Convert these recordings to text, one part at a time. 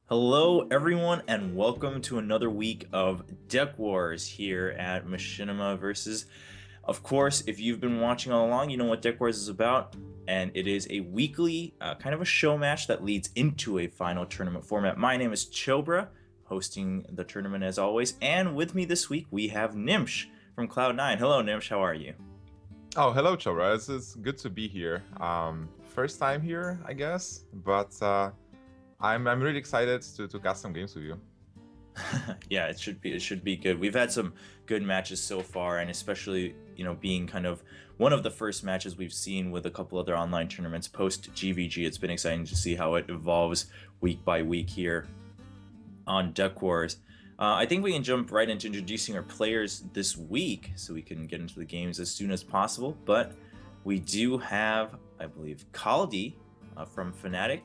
Hello, everyone, and welcome to another week of Deck Wars here at Machinima versus. Of course, if you've been watching all along, you know what Deck Wars is about, and it is a weekly kind of a show match that leads into a final tournament format. My name is Chobra, hosting the tournament as always, and with me this week we have Gnimsh from Cloud9. Hello, Gnimsh, how are you? Oh, hello, Chobra. It's good to be here. First time here, I guess, but I'm really excited to cast some games with you. Yeah, it should be good. We've had some good matches so far, and especially being kind of one of the first matches we've seen with a couple other online tournaments post GVG. It's been exciting to see how it evolves week by week here on Deck Wars. I think we can jump right into introducing our players this week, so we can get into the games as soon as possible. But we do have, I believe, Kaldi from Fnatic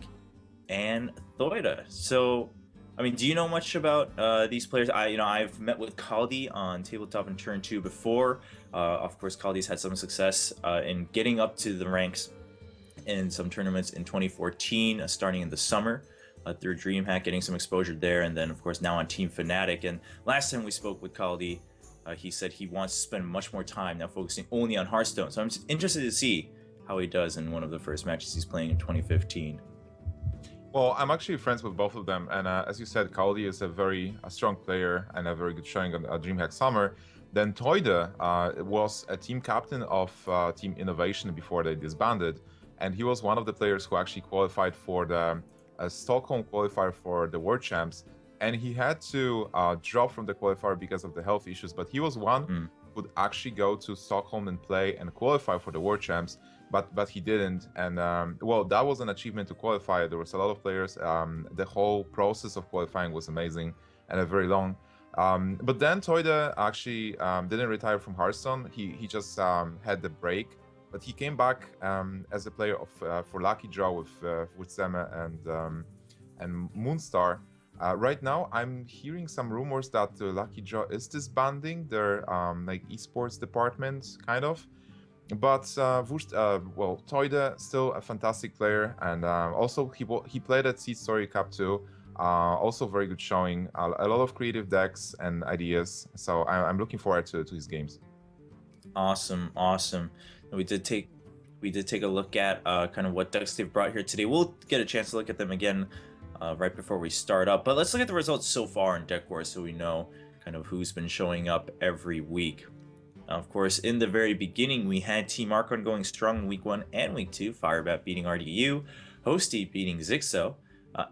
and Theude. So, I mean, do you know much about these players? I've met with Kaldi on tabletop and turn two before. Of course, Kaldi's had some success in getting up to the ranks in some tournaments in 2014, starting in the summer. Through DreamHack, getting some exposure there, and then of course now on Team Fnatic. And last time we spoke with Kaldi, he said he wants to spend much more time now focusing only on Hearthstone. So I'm just interested to see how he does in one of the first matches he's playing in 2015. Well, I'm actually friends with both of them, and as you said, Kaldi is a strong player and a very good showing on DreamHack Summer. Then Theude was a team captain of Team Innovation before they disbanded, and he was one of the players who actually qualified for the Stockholm qualifier for the World Champs, and he had to drop from the qualifier because of the health issues. But he was one Mm. who would actually go to Stockholm and play and qualify for the World Champs, but he didn't. And well, that was an achievement to qualify. There was a lot of players. The whole process of qualifying was amazing and very long. But then Theude actually didn't retire from Hearthstone. He just had the break, but he came back as a player of for Lucky Draw with Zema and Moonstar. Right now, I'm hearing some rumors that Lucky Draw is disbanding their like esports department, kind of. But well, Theude still a fantastic player, and also he played at Seed Story Cup too. Also very good showing, a lot of creative decks and ideas. So I'm looking forward to his games. Awesome, awesome. We did take a look at kind of what decks they've brought here today. We'll get a chance to look at them again right before we start up. But let's look at the results so far in Deck Wars so we know kind of who's been showing up every week. Of course, in the very beginning, we had Team Archon going strong in week 1 and week 2, Firebat beating RDU, Hosty beating Zixo,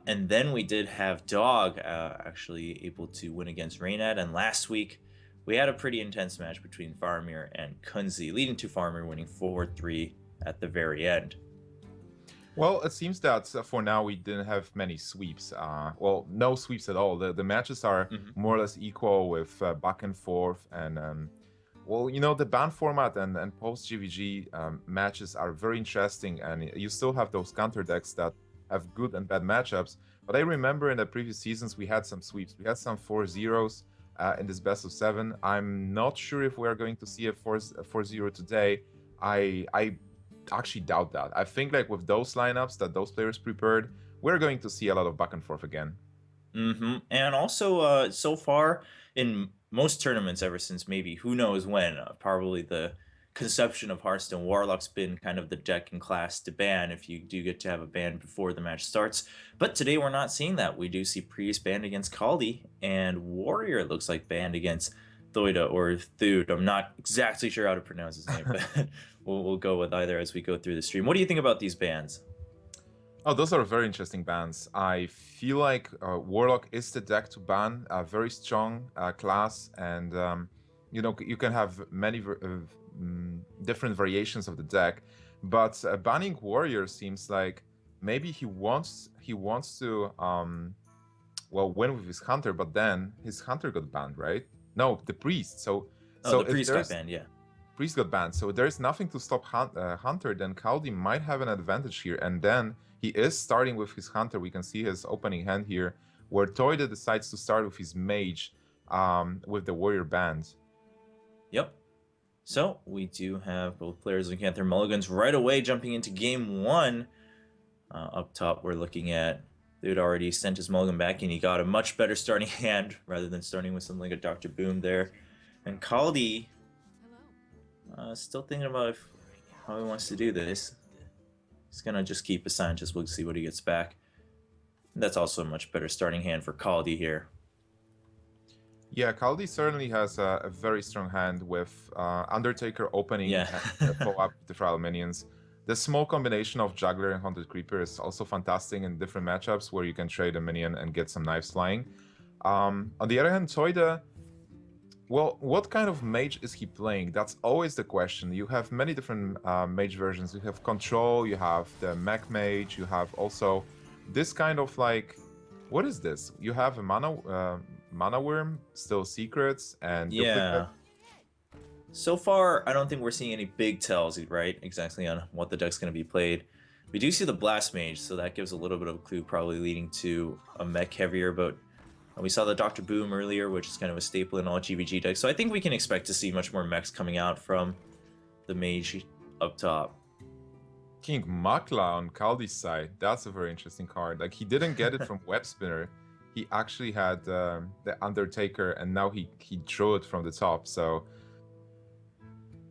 and then we did have Dog actually able to win against Reynad, and last week we had a pretty intense match between Faramir and Kunzi, leading to Faramir winning 4-3 at the very end. Well, it seems that for now we didn't have many sweeps. Well, no sweeps at all. The matches are Mhm. more or less equal with back and forth. And well, the ban format and post GVG matches are very interesting. And you still have those counter decks that have good and bad matchups. But I remember in the previous seasons we had some sweeps. We had some 4-0s in this best of 7. I'm not sure if we are going to see a 4-0 today. I actually doubt that. I think like with those lineups that those players prepared, we're going to see a lot of back and forth again. And also, so far in most tournaments, ever since maybe who knows when, probably the conception of Hearthstone, Warlock's been kind of the deck and class to ban if you do get to have a ban before the match starts. But today we're not seeing that. We do see Priest banned against Kaldi, and Warrior looks like banned against Theude or Theude. I'm not exactly sure how to pronounce his name, but we'll go with either as we go through the stream. What do you think about these bans? Oh, those are very interesting bans. I feel like Warlock is the deck to ban, a very strong class, and you can have many different variations of the deck. But banning Warrior seems like maybe he wants to well win with his Hunter, but then his Hunter got banned, right? No, the Priest. So Oh, so the if Priest got there's banned, yeah. Priest got banned. So there's nothing to stop Hunter. Then Kaldi might have an advantage here. And then he is starting with his Hunter. We can see his opening hand here, where Theude decides to start with his Mage with the Warrior band. Yep. So we do have both players looking at their mulligans right away, jumping into game one. Up top, we're looking at They'd already sent his mulligan back, and he got a much better starting hand rather than starting with something like a Dr. Boom there. And Kaldi, still thinking about how he wants to do this. He's gonna just keep a scientist. We'll see what he gets back. And that's also a much better starting hand for Kaldi here. Yeah, Kaldi certainly has a very strong hand with Undertaker opening and follow-up with the Trial Minions. The small combination of Juggler and Haunted Creeper is also fantastic in different matchups where you can trade a minion and get some knives flying. On the other hand, Theude, well, what kind of mage is he playing? That's always the question. You have many different mage versions. You have Control, you have the Mech Mage, you have also this kind of like, what is this? You have a mana worm, still secrets, and yeah. So far, I don't think we're seeing any big tells, right? Exactly on what the deck's going to be played. We do see the Blast Mage, so that gives a little bit of a clue, probably leading to a mech heavier. But we saw the Dr. Boom earlier, which is kind of a staple in all GVG decks. So I think we can expect to see much more mechs coming out from the Mage up top. King Makla on Kaldi's side, that's a very interesting card. Like, he didn't get it from Web Spinner. He actually had the Undertaker, and now he drew it from the top, so...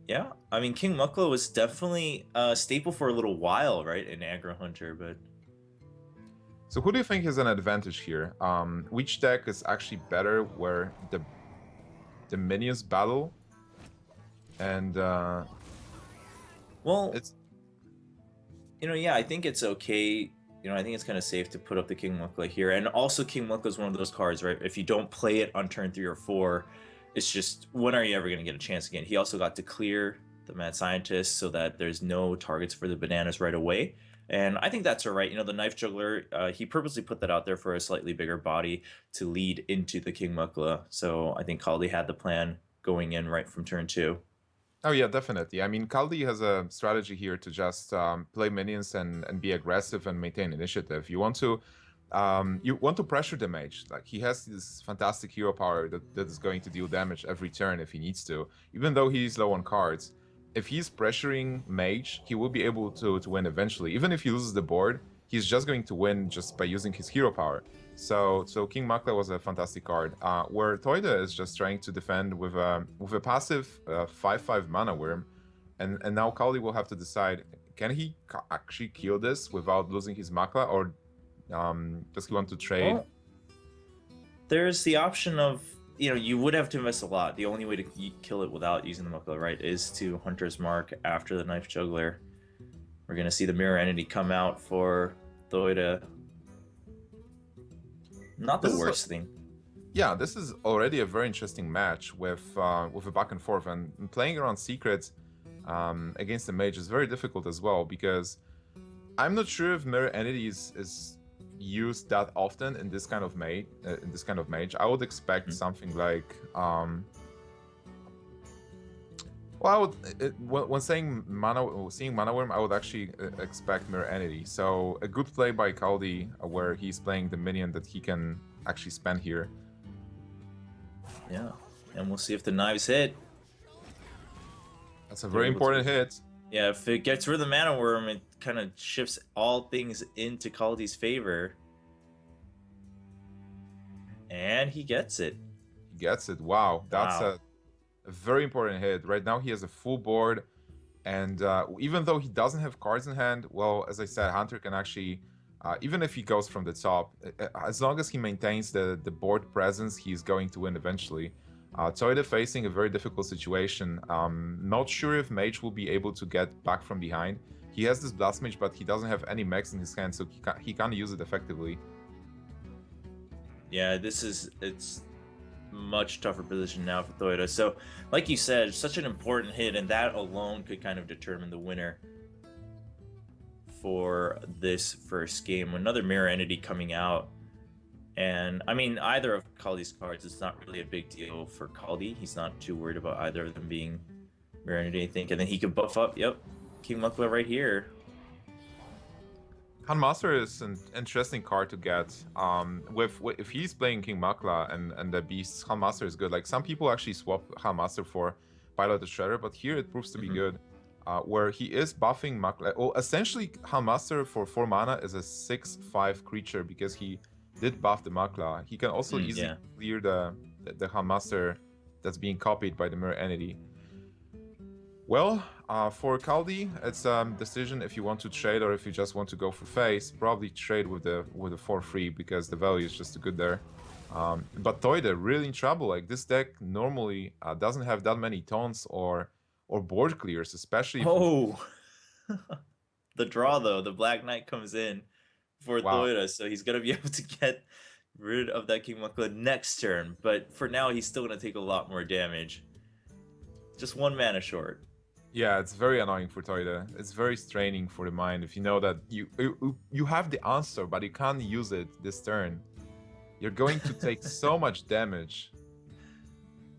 Yeah, I mean, King Mukla was definitely a staple for a little while, right, in Aggro Hunter, but... So who do you think has an advantage here? Which deck is actually better where the minions battle? And, well, it's... You know, yeah, I think it's okay. You know, I think it's kind of safe to put up the King Mukla here. And also, King Mukla is one of those cards, right? If you don't play it on turn 3 or 4, it's just, when are you ever going to get a chance again? He also got to clear the Mad Scientist so that there's no targets for the bananas right away. And I think that's all right. You know, the Knife Juggler, he purposely put that out there for a slightly bigger body to lead into the King Mukla. So I think Kaldi had the plan going in right from turn 2. Oh yeah, definitely. I mean, Kaldi has a strategy here to just play minions and be aggressive and maintain initiative. You want to pressure the mage. Like, he has this fantastic hero power that is going to deal damage every turn if he needs to, even though he's low on cards. If he's pressuring mage, he will be able to win eventually. Even if he loses the board, he's just going to win just by using his hero power. So King Makla was a fantastic card, where Theude is just trying to defend with a passive 5/5 mana worm, and now Kaldi will have to decide, can he actually kill this without losing his Makla, or does he want to trade? Well, there's the option of, you know, you would have to invest a lot. The only way to kill it without using the Mukla, right, is to Hunter's Mark after the Knife Juggler. We're going to see the Mirror Entity come out for Theude. Not the worst thing. Yeah, this is already a very interesting match with a back and forth, and playing around secrets against the mage is very difficult as well, because I'm not sure if Mirror Entity is used that often in this kind of mage. I would expect something like well, when seeing mana worm, I would actually expect Mirror Entity. So a good play by Kaldi, where he's playing the minion that he can actually spend here. Yeah, and we'll see if the knives hit. That's a very important hit. Yeah, if it gets rid of the mana worm, it kind of shifts all things into Kaldi's favor. And he gets it. He gets it. Wow, that's a very important hit. Right now he has a full board, and even though he doesn't have cards in hand, well, as I said, Hunter can actually, even if he goes from the top, as long as he maintains the board presence, he's going to win eventually. Theude facing a very difficult situation. Not sure if Mage will be able to get back from behind. He has this Blast Mage, but he doesn't have any mechs in his hand, so he can't use it effectively. Yeah, it's much tougher position now for Theude. So, like you said, such an important hit, and that alone could kind of determine the winner for this first game. Another Mirror Entity coming out, and I mean, either of Kaldi's cards, it's not really a big deal for Kaldi. He's not too worried about either of them being Mirror Entity, I think, and then he could buff up. Yep, King Mukla right here. Handmaster is an interesting card to get. If he's playing King Makla and the Beasts, Handmaster is good. Like, some people actually swap Handmaster for Pilot the Shredder, but here it proves to be good. where he is buffing Makla. Well, essentially, Handmaster for 4 mana is a 6/5 creature because he did buff the Makla. He can also easily Yeah. clear the Handmaster that's being copied by the mirror entity. Well, for Kaldi, it's a decision if you want to trade or if you just want to go for face. Probably trade with the 4/3 because the value is just too good there. But Theude really in trouble. Like this deck normally doesn't have that many taunts or board clears, especially if Oh, the draw though. The Black Knight comes in for wow. Theude, so he's gonna be able to get rid of that King Mukla next turn. But for now, he's still gonna take a lot more damage. Just 1 mana short. Yeah, it's very annoying for Theude. It's very straining for the mind if you know that you have the answer, but you can't use it this turn. You're going to take so much damage.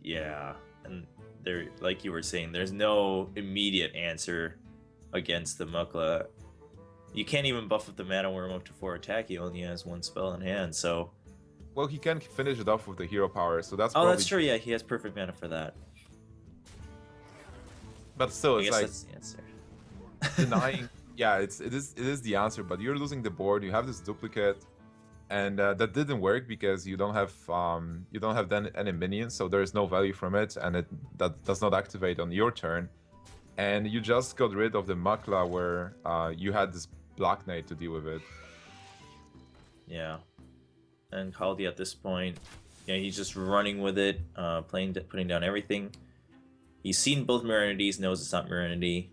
Yeah, and there, like you were saying, there's no immediate answer against the Mukla. You can't even buff with the Mana Worm up to 4 attack. He only has 1 spell in hand, so. Well, he can finish it off with the hero power, so that's Oh, probably... that's true. Yeah, he has perfect mana for that. But still, I it's guess like that's the answer. denying. Yeah, it is the answer, but you're losing the board. You have this duplicate, and that didn't work because you don't have then any minions, so there is no value from it, and that does not activate on your turn. And you just got rid of the Makla where you had this Black Knight to deal with it. Yeah, and Kaldi at this point, yeah, he's just running with it, putting down everything. He's seen both mirror entities, knows it's not mirror entity.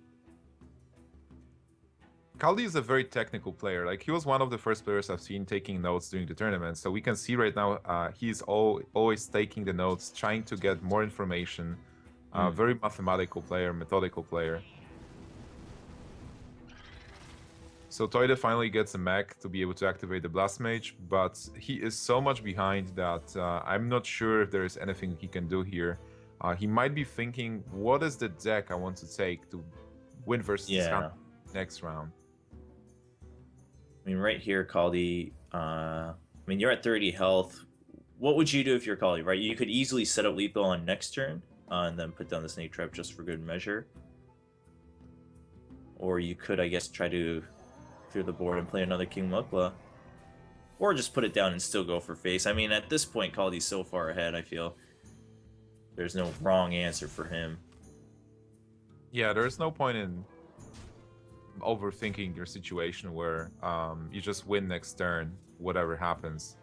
Kaldi is a very technical player. Like he was one of the first players I've seen taking notes during the tournament. So we can see right now he's always taking the notes, trying to get more information. Very mathematical player, methodical player. So Theude finally gets a Mage to be able to activate the Blast Mage, but he is so much behind that I'm not sure if there is anything he can do here. He might be thinking, what is the deck I want to take to win versus this hand next round? I mean, right here, Kaldi, I mean, you're at 30 health. What would you do if you're Kaldi, right? You could easily set up lethal on next turn and then put down the Snake Trap just for good measure. Or you could, I guess, try to clear the board and play another King Mukla. Or just put it down and still go for face. I mean, at this point, Kaldi's so far ahead, I feel there's no wrong answer for him. Yeah, there's no point in overthinking your situation where you just win next turn, whatever happens.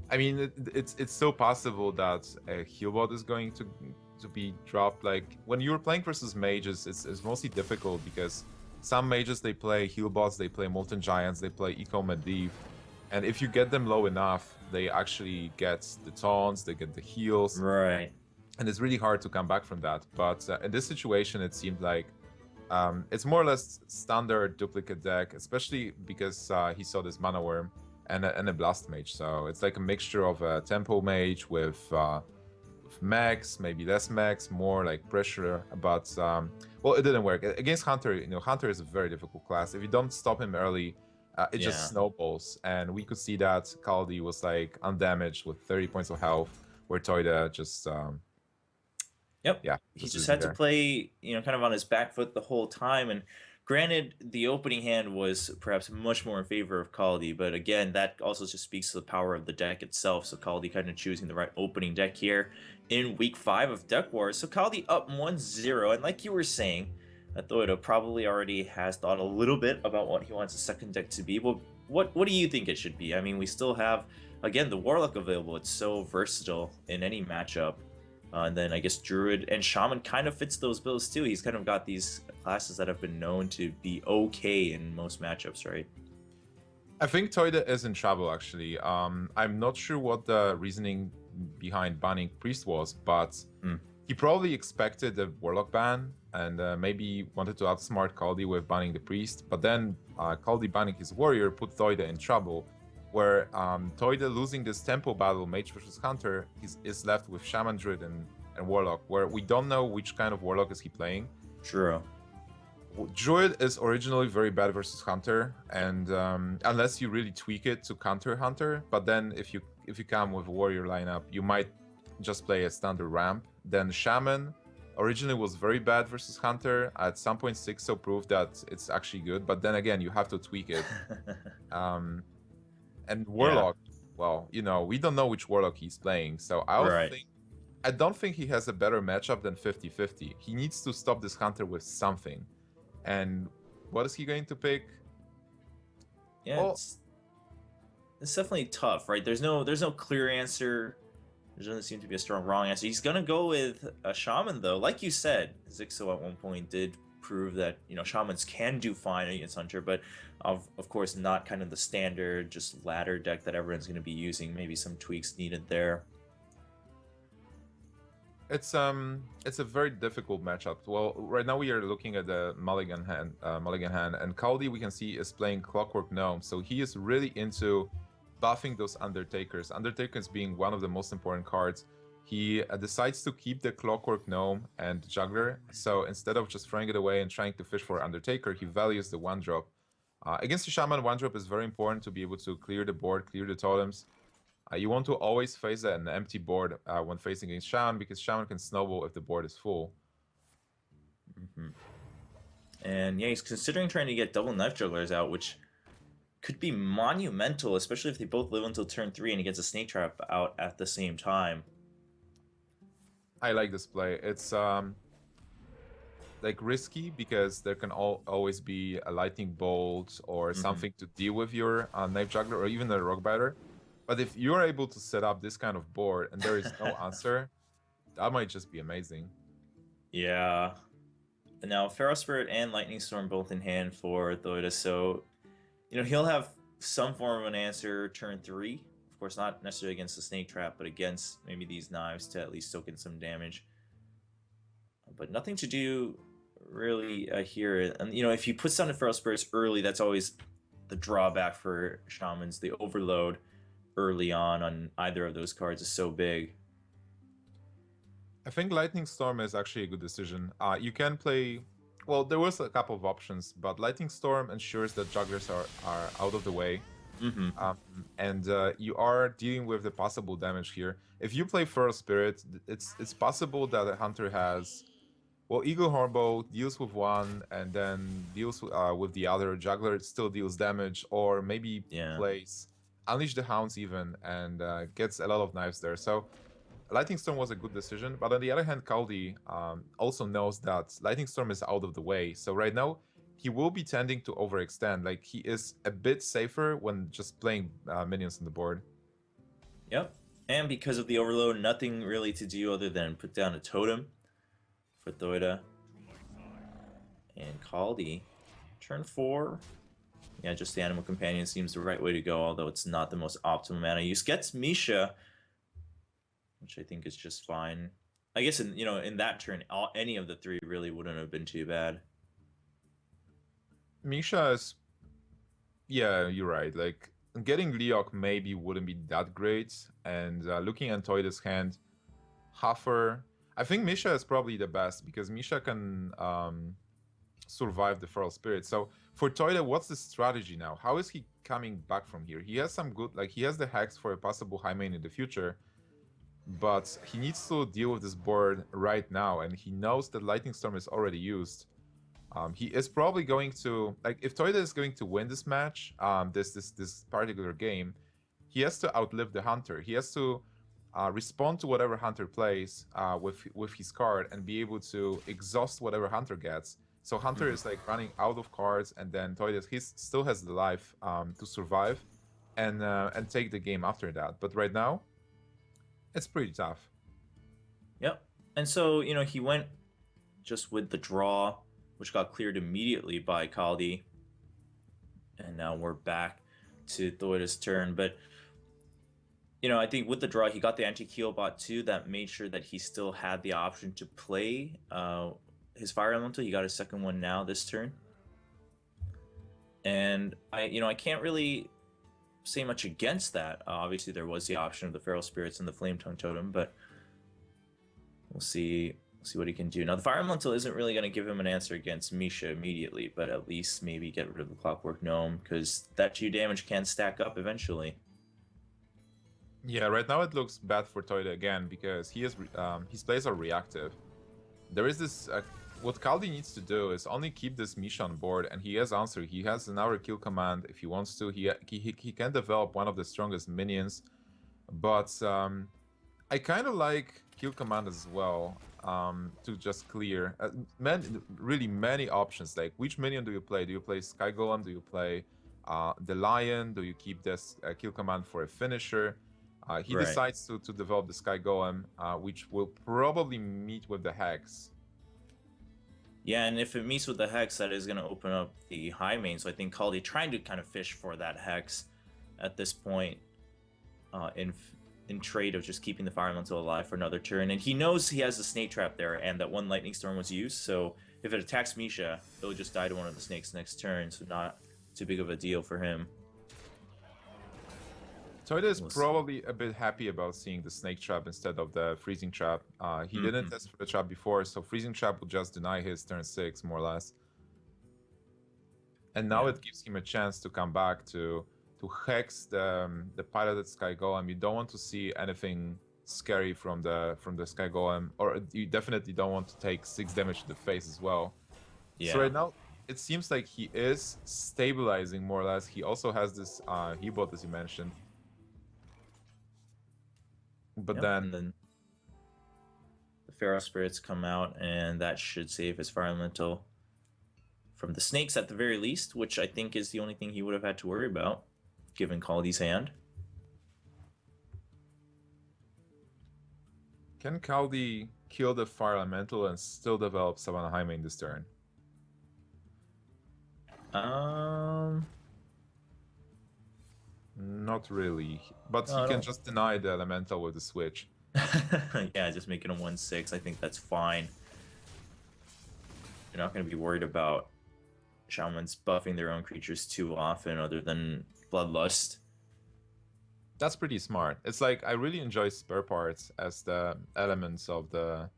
I mean, it's so possible that a heal bot is going to be dropped. Like when you're playing versus mages, it's mostly difficult because some mages, they play heal bots, they play Molten Giants, they play Eco Medivh, and if you get them low enough, they actually get the taunts, they get the heals, right? And it's really hard to come back from that. But in this situation, it seemed like it's more or less standard duplicate deck, especially because he saw this Mana Worm and a Blast Mage. So it's like a mixture of a Tempo Mage with max, maybe less max, more like pressure. But well, it didn't work against Hunter. You know, Hunter is a very difficult class. If you don't stop him early, it just snowballs. And we could see that Kaldi was like undamaged with 30 points of health, where Theude just Yep. yeah, he just had to play, you know, kind of on his back foot the whole time. And granted, the opening hand was perhaps much more in favor of Kaldi, but again, that also just speaks to the power of the deck itself. So Kaldi kind of choosing the right opening deck here in week 5 of Deck Wars. So Kaldi up 1-0, and like you were saying, Theude probably already has thought a little bit about what he wants the second deck to be. Well, what do you think it should be? I mean, we still have, again, the Warlock available. It's so versatile in any matchup. And then I guess Druid and Shaman kind of fits those bills too. He's kind of got these classes that have been known to be okay in most matchups, right? I think Theude is in trouble, actually. I'm not sure what the reasoning behind banning Priest was, but he probably expected a Warlock ban and maybe wanted to outsmart Kaldi with banning the Priest. But then Kaldi banning his Warrior put Theude in trouble, where Theude losing this tempo battle, Mage versus Hunter, is left with Shaman, Druid, and Warlock, where we don't know which kind of Warlock is he playing. True. Druid is originally very bad versus Hunter, and unless you really tweak it to counter Hunter, but then if you come with a Warrior lineup, you might just play a standard ramp. Then Shaman originally was very bad versus Hunter. At some point, Sixo proved that it's actually good, but then again, you have to tweak it. And Yeah, Warlock, well, you know, we don't know which Warlock he's playing, so right. I don't think he has a better matchup than 50-50. He needs to stop this Hunter with something. And what is he going to pick? Yeah, Well, it's definitely tough, right? There's no clear answer. There doesn't seem to be a strong wrong answer. He's gonna go with a Shaman though. Like you said, Zixo at one point did prove that, you know, Shamans can do fine against Hunter, but of course not kind of the standard just ladder deck that everyone's gonna be using. Maybe some tweaks needed there. it's a very difficult matchup. Well, right now we are looking at the Mulligan hand, and Kaldi we can see is playing Clockwork Gnome, so he is really into buffing those Undertakers. Undertakers being one of the most important cards. He decides to keep the Clockwork Gnome and Juggler, so instead of just throwing it away and trying to fish for Undertaker, he values the 1-drop. Against the Shaman, 1-drop is very important to be able to clear the board, clear the totems. You want to always face an empty board when facing against Shaman, because Shaman can snowball if the board is full. And yeah, he's considering trying to get double knife jugglers out, which could be monumental, especially if they both live until turn 3 and he gets a snake trap out at the same time. I like this play. It's like risky because there can always be a lightning bolt or something to deal with your knife juggler or even a rock biter. But if you're able to set up this kind of board and there is no answer, that might just be amazing. Yeah. Now, Feral Spirit and Lightning Storm both in hand for Theude, so, you know, he'll have some form of an answer turn 3. Of course, not necessarily against the Snake Trap, but against maybe these knives to at least soak in some damage. But nothing to do really here. And, you know, if he puts down the Feral Spirits early, that's always the drawback for Shamans. The overload early on either of those cards is so big. I think Lightning Storm is actually a good decision. You can play... Well, there was a couple of options, but Lightning Storm ensures that jugglers are out of the way. And you are dealing with the possible damage here. If you play Feral Spirit, it's possible that a Hunter has... Well, Eagle Hornbow deals with one and then deals with the other. Juggler still deals damage, or maybe plays Unleash the Hounds even and gets a lot of knives there. So Lightning Storm was a good decision, but on the other hand, Kaldi also knows that Lightning Storm is out of the way. So right now, he will be tending to overextend. Like, he is a bit safer when just playing minions on the board. Yep, and because of the overload, nothing really to do other than put down a totem for Theude. And Kaldi, turn 4. Yeah, just the Animal Companion seems the right way to go, although it's not the most optimal mana use. Gets Misha, which I think is just fine. I guess in that turn, any of the 3 really wouldn't have been too bad. Misha is... Yeah, you're right. Like, getting Leok maybe wouldn't be that great. And looking at Theude's hand, Huffer... I think Misha is probably the best, because Misha can survive the Feral Spirit. So for Theude, what's the strategy now? How is he coming back from here? He has some good... Like, he has the Hex for a possible high main in the future, but he needs to deal with this board right now, and he knows that Lightning Storm is already used. He is probably going to... Like, if Theude is going to win this match, this particular game, he has to outlive the Hunter. He has to respond to whatever Hunter plays with his card and be able to exhaust whatever Hunter gets. So Hunter is like running out of cards, and then Theude still has the life to survive and take the game after that. But right now, it's pretty tough. Yep. And so, you know, he went just with the draw, which got cleared immediately by Kaldi. And now we're back to Theude's turn. But, you know, I think with the draw, he got the anti-Keel bot too. That made sure that he still had the option to play his Fire Elemental. He got his second one now this turn. And I can't really say much against that. Obviously, there was the option of the Feral Spirits and the Flame Tongue Totem, but we'll see what he can do. Now, the Fire Elemental isn't really going to give him an answer against Misha immediately, but at least maybe get rid of the Clockwork Gnome, because that 2 damage can stack up eventually. Yeah, right now it looks bad for Theude again, because his plays are reactive. there is this. What Kaldi needs to do is only keep this Gnimsh on board, and he has answer. He has an hour kill command if he wants to. He can develop one of the strongest minions, but I kind of like kill command as well, to just clear. Really many options. Like, which minion do you play? Do you play Sky Golem? Do you play the Lion? Do you keep this kill command for a finisher? He Right. decides to develop the Sky Golem, which will probably meet with the Hex. Yeah, and if it meets with the Hex, that is going to open up the high main. So I think Kaldi trying to kind of fish for that Hex at this point, in trade of just keeping the Fire Elemental alive for another turn. And he knows he has the Snake Trap there, and that one Lightning Storm was used. So if it attacks Misha, it'll just die to one of the snakes next turn. So not too big of a deal for him. Theude is probably a bit happy about seeing the Snake Trap instead of the Freezing Trap. He didn't test for the trap before, so Freezing Trap will just deny his turn 6, more or less. And now it gives him a chance to come back to hex the piloted Sky Golem. You don't want to see anything scary from the Sky Golem, or you definitely don't want to take 6 damage to the face as well. Yeah. So right now, it seems like he is stabilizing more or less. He also has this he-bot, as you mentioned. But then the Pharaoh Spirits come out, and that should save his Fire Elemental from the snakes at the very least, which I think is the only thing he would have had to worry about, given Kaldi's hand. Can Kaldi kill the Fire Elemental and still develop Savannah High main this turn? Not really, but he can just deny the Elemental with the switch. Yeah, just making a 1/6. I think that's fine. You're not going to be worried about Shamans buffing their own creatures too often, other than Bloodlust. That's pretty smart. It's like, I really enjoy spare parts as the elements of the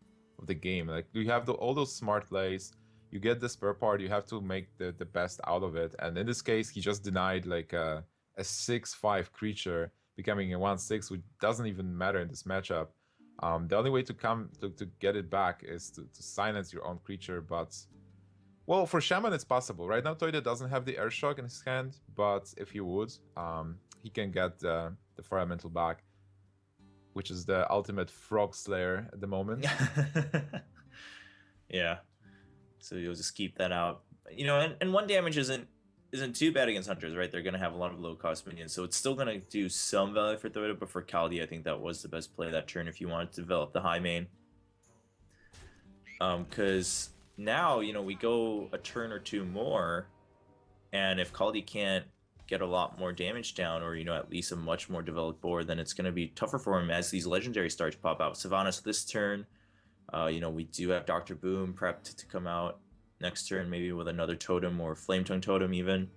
game. Like, you have all those smart plays. You get the spare part. You have to make the best out of it. And in this case, he just denied like a 6/5 creature becoming a 1/6, which doesn't even matter in this matchup. The only way to get it back is to silence your own creature, but well, for Shaman it's possible. Right now Theude doesn't have the Air Shock in his hand, but if he would, he can get the Fire Elemental back, which is the ultimate Frog Slayer at the moment. Yeah, so you'll just keep that out. You know, and 1 damage isn't too bad against Hunters, right? They're going to have a lot of low-cost minions, so it's still going to do some value for Theude, but for Kaldi, I think that was the best play that turn if you wanted to develop the high main. Because now, you know, we go a turn or two more, and if Kaldi can't get a lot more damage down, or, you know, at least a much more developed board, then it's going to be tougher for him as these legendary starts pop out. Sylvanas this turn, you know, we do have Dr. Boom prepped to come out next turn, maybe with another totem or Flame Tongue Totem even.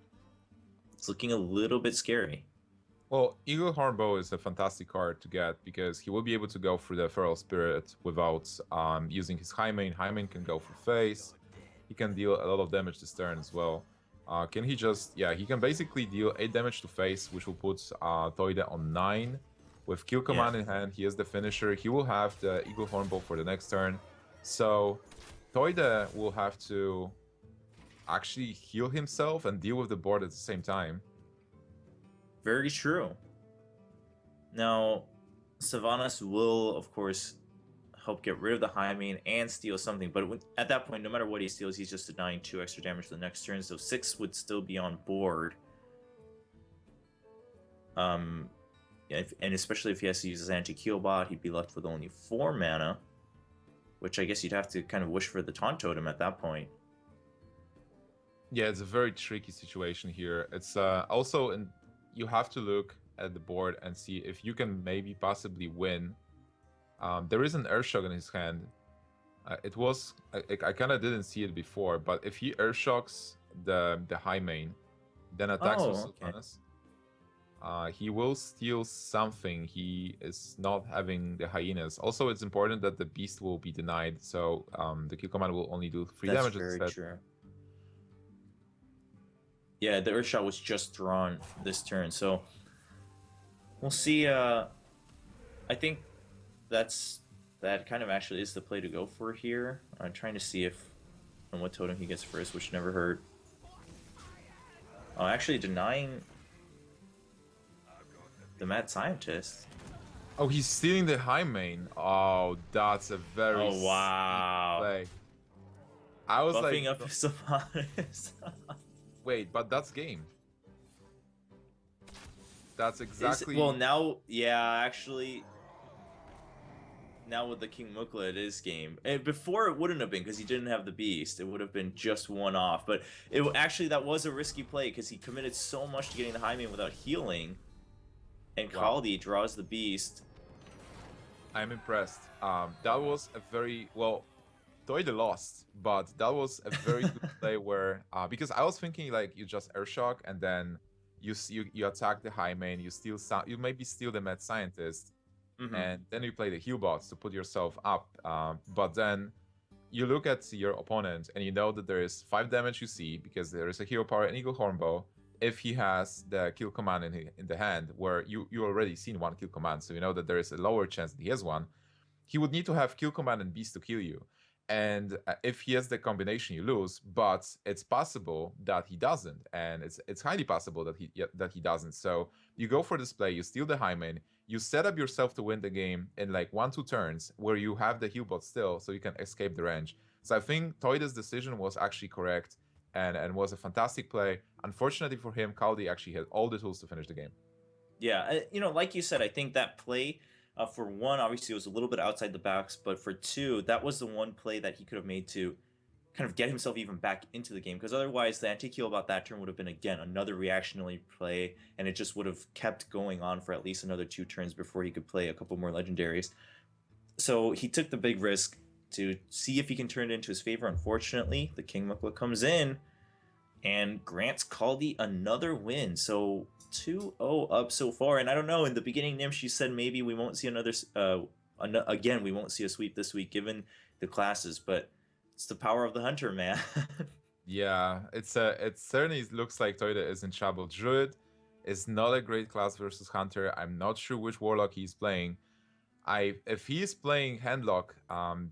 It's looking a little bit scary. Well, Eagle Hornbow is a fantastic card to get because he will be able to go through the Feral Spirit without using his high main. High main can go for face. He can deal a lot of damage this turn as well. Can he just... Yeah, he can basically deal 8 damage to face, which will put Theude on 9. With Kill Command in hand, he is the finisher. He will have the Eagle Hornbow for the next turn. So Theude will have to actually heal himself and deal with the board at the same time. Very true. Now, Sylvanas will, of course, help get rid of the high main and steal something, but at that point, no matter what he steals, he's just denying 2 extra damage to the next turn, so 6 would still be on board. And especially if he has to use his anti-Keel bot, he'd be left with only 4 mana, which I guess you'd have to kind of wish for the Taunt Totem at that point. Yeah, it's a very tricky situation here. It's also, you have to look at the board and see if you can maybe possibly win. There is an Airshock in his hand. It was, I kind of didn't see it before, but if he Airshocks the high main, then attacks with Sylvanas, he will steal something. He is not having the hyenas. Also, it's important that the beast will be denied, so the kill command will only do 3 damage instead. That's very true. Yeah, the Earthshot was just drawn this turn, so we'll see. I think that's That kind of actually is the play to go for here. I'm trying to see if and what totem he gets first, which never hurt. Oh, actually denying the mad scientist. Oh, he's stealing the high main. Oh, that's a very Oh sneaky wow. play. I was like, Buffing up his opponent. wait, but that's game. That's Is exactly. well now, yeah, actually, now with the King Mukla, it is game. And before it wouldn't have been because he didn't have the beast. It would have been just one off. But it actually that was a risky play because he committed so much to getting the high main without healing. And Wow. Kaldi draws the beast. I'm impressed. That was a very well. Theude lost, but that was a very good play where because I was thinking like you just air shock and then you attack the high main, you steal you maybe steal the mad scientist, and then you play the heal bots to put yourself up. But then you look at your opponent and you know that there is 5 damage you see because there is a hero power and eagle hornbow. If he has the kill command in the hand, where you already seen 1 kill command, so you know that there is a lower chance that he has one. He would need to have kill command and beast to kill you. And if he has the combination, you lose. But it's possible that he doesn't, and it's highly possible that he doesn't. So you go for this play, you steal the high main, you set up yourself to win the game in like 1-2 turns, where you have the heal bot still, so you can escape the range. So I think Theude's decision was actually correct, and was a fantastic play. Unfortunately for him, Kaldi actually had all the tools to finish the game. Yeah, like you said, I think that play, for one, obviously it was a little bit outside the box, but for two, that was the one play that he could have made to kind of get himself even back into the game, because otherwise the anti-kill about that turn would have been, again, another reactionary play, and it just would have kept going on for at least another 2 turns before he could play a couple more legendaries. So he took the big risk to see if he can turn it into his favor. Unfortunately, the King Mukla comes in and grants Kaldi another win. So 2-0 up so far. And I don't know, in the beginning, Gnimsh, you said maybe we won't see another, again, we won't see a sweep this week given the classes, but it's the power of the Hunter, man. Yeah, it certainly looks like Theude is in trouble. Druid is not a great class versus Hunter. I'm not sure which Warlock he's playing. If he's playing Handlock,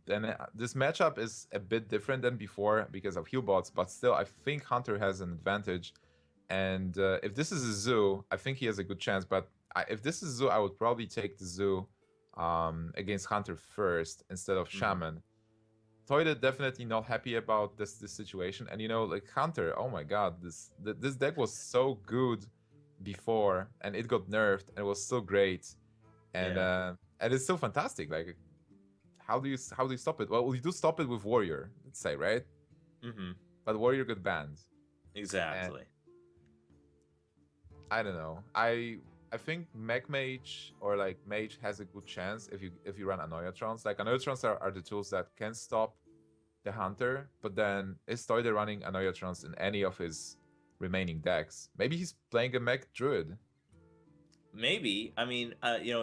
then this matchup is a bit different than before because of heal bots, but still, I think Hunter has an advantage. And if this is a Zoo, I think he has a good chance. But if this is Zoo, I would probably take the Zoo against Hunter first instead of Shaman. Theude definitely not happy about this situation, and like Hunter, oh my god, this deck was so good before, and it got nerfed, and it was so great, and Yeah. and it's so fantastic. Like, how do you stop it? Well, you do stop it with Warrior, let's say, right? But Warrior got banned. Exactly. And I don't know. I think Mage or like Mage has a good chance if you run Annoyatrons. Like Annoyatrons are the tools that can stop the Hunter, but then is Theude running Annoyatrons in any of his remaining decks? Maybe he's playing a Mech Druid. Maybe. I mean,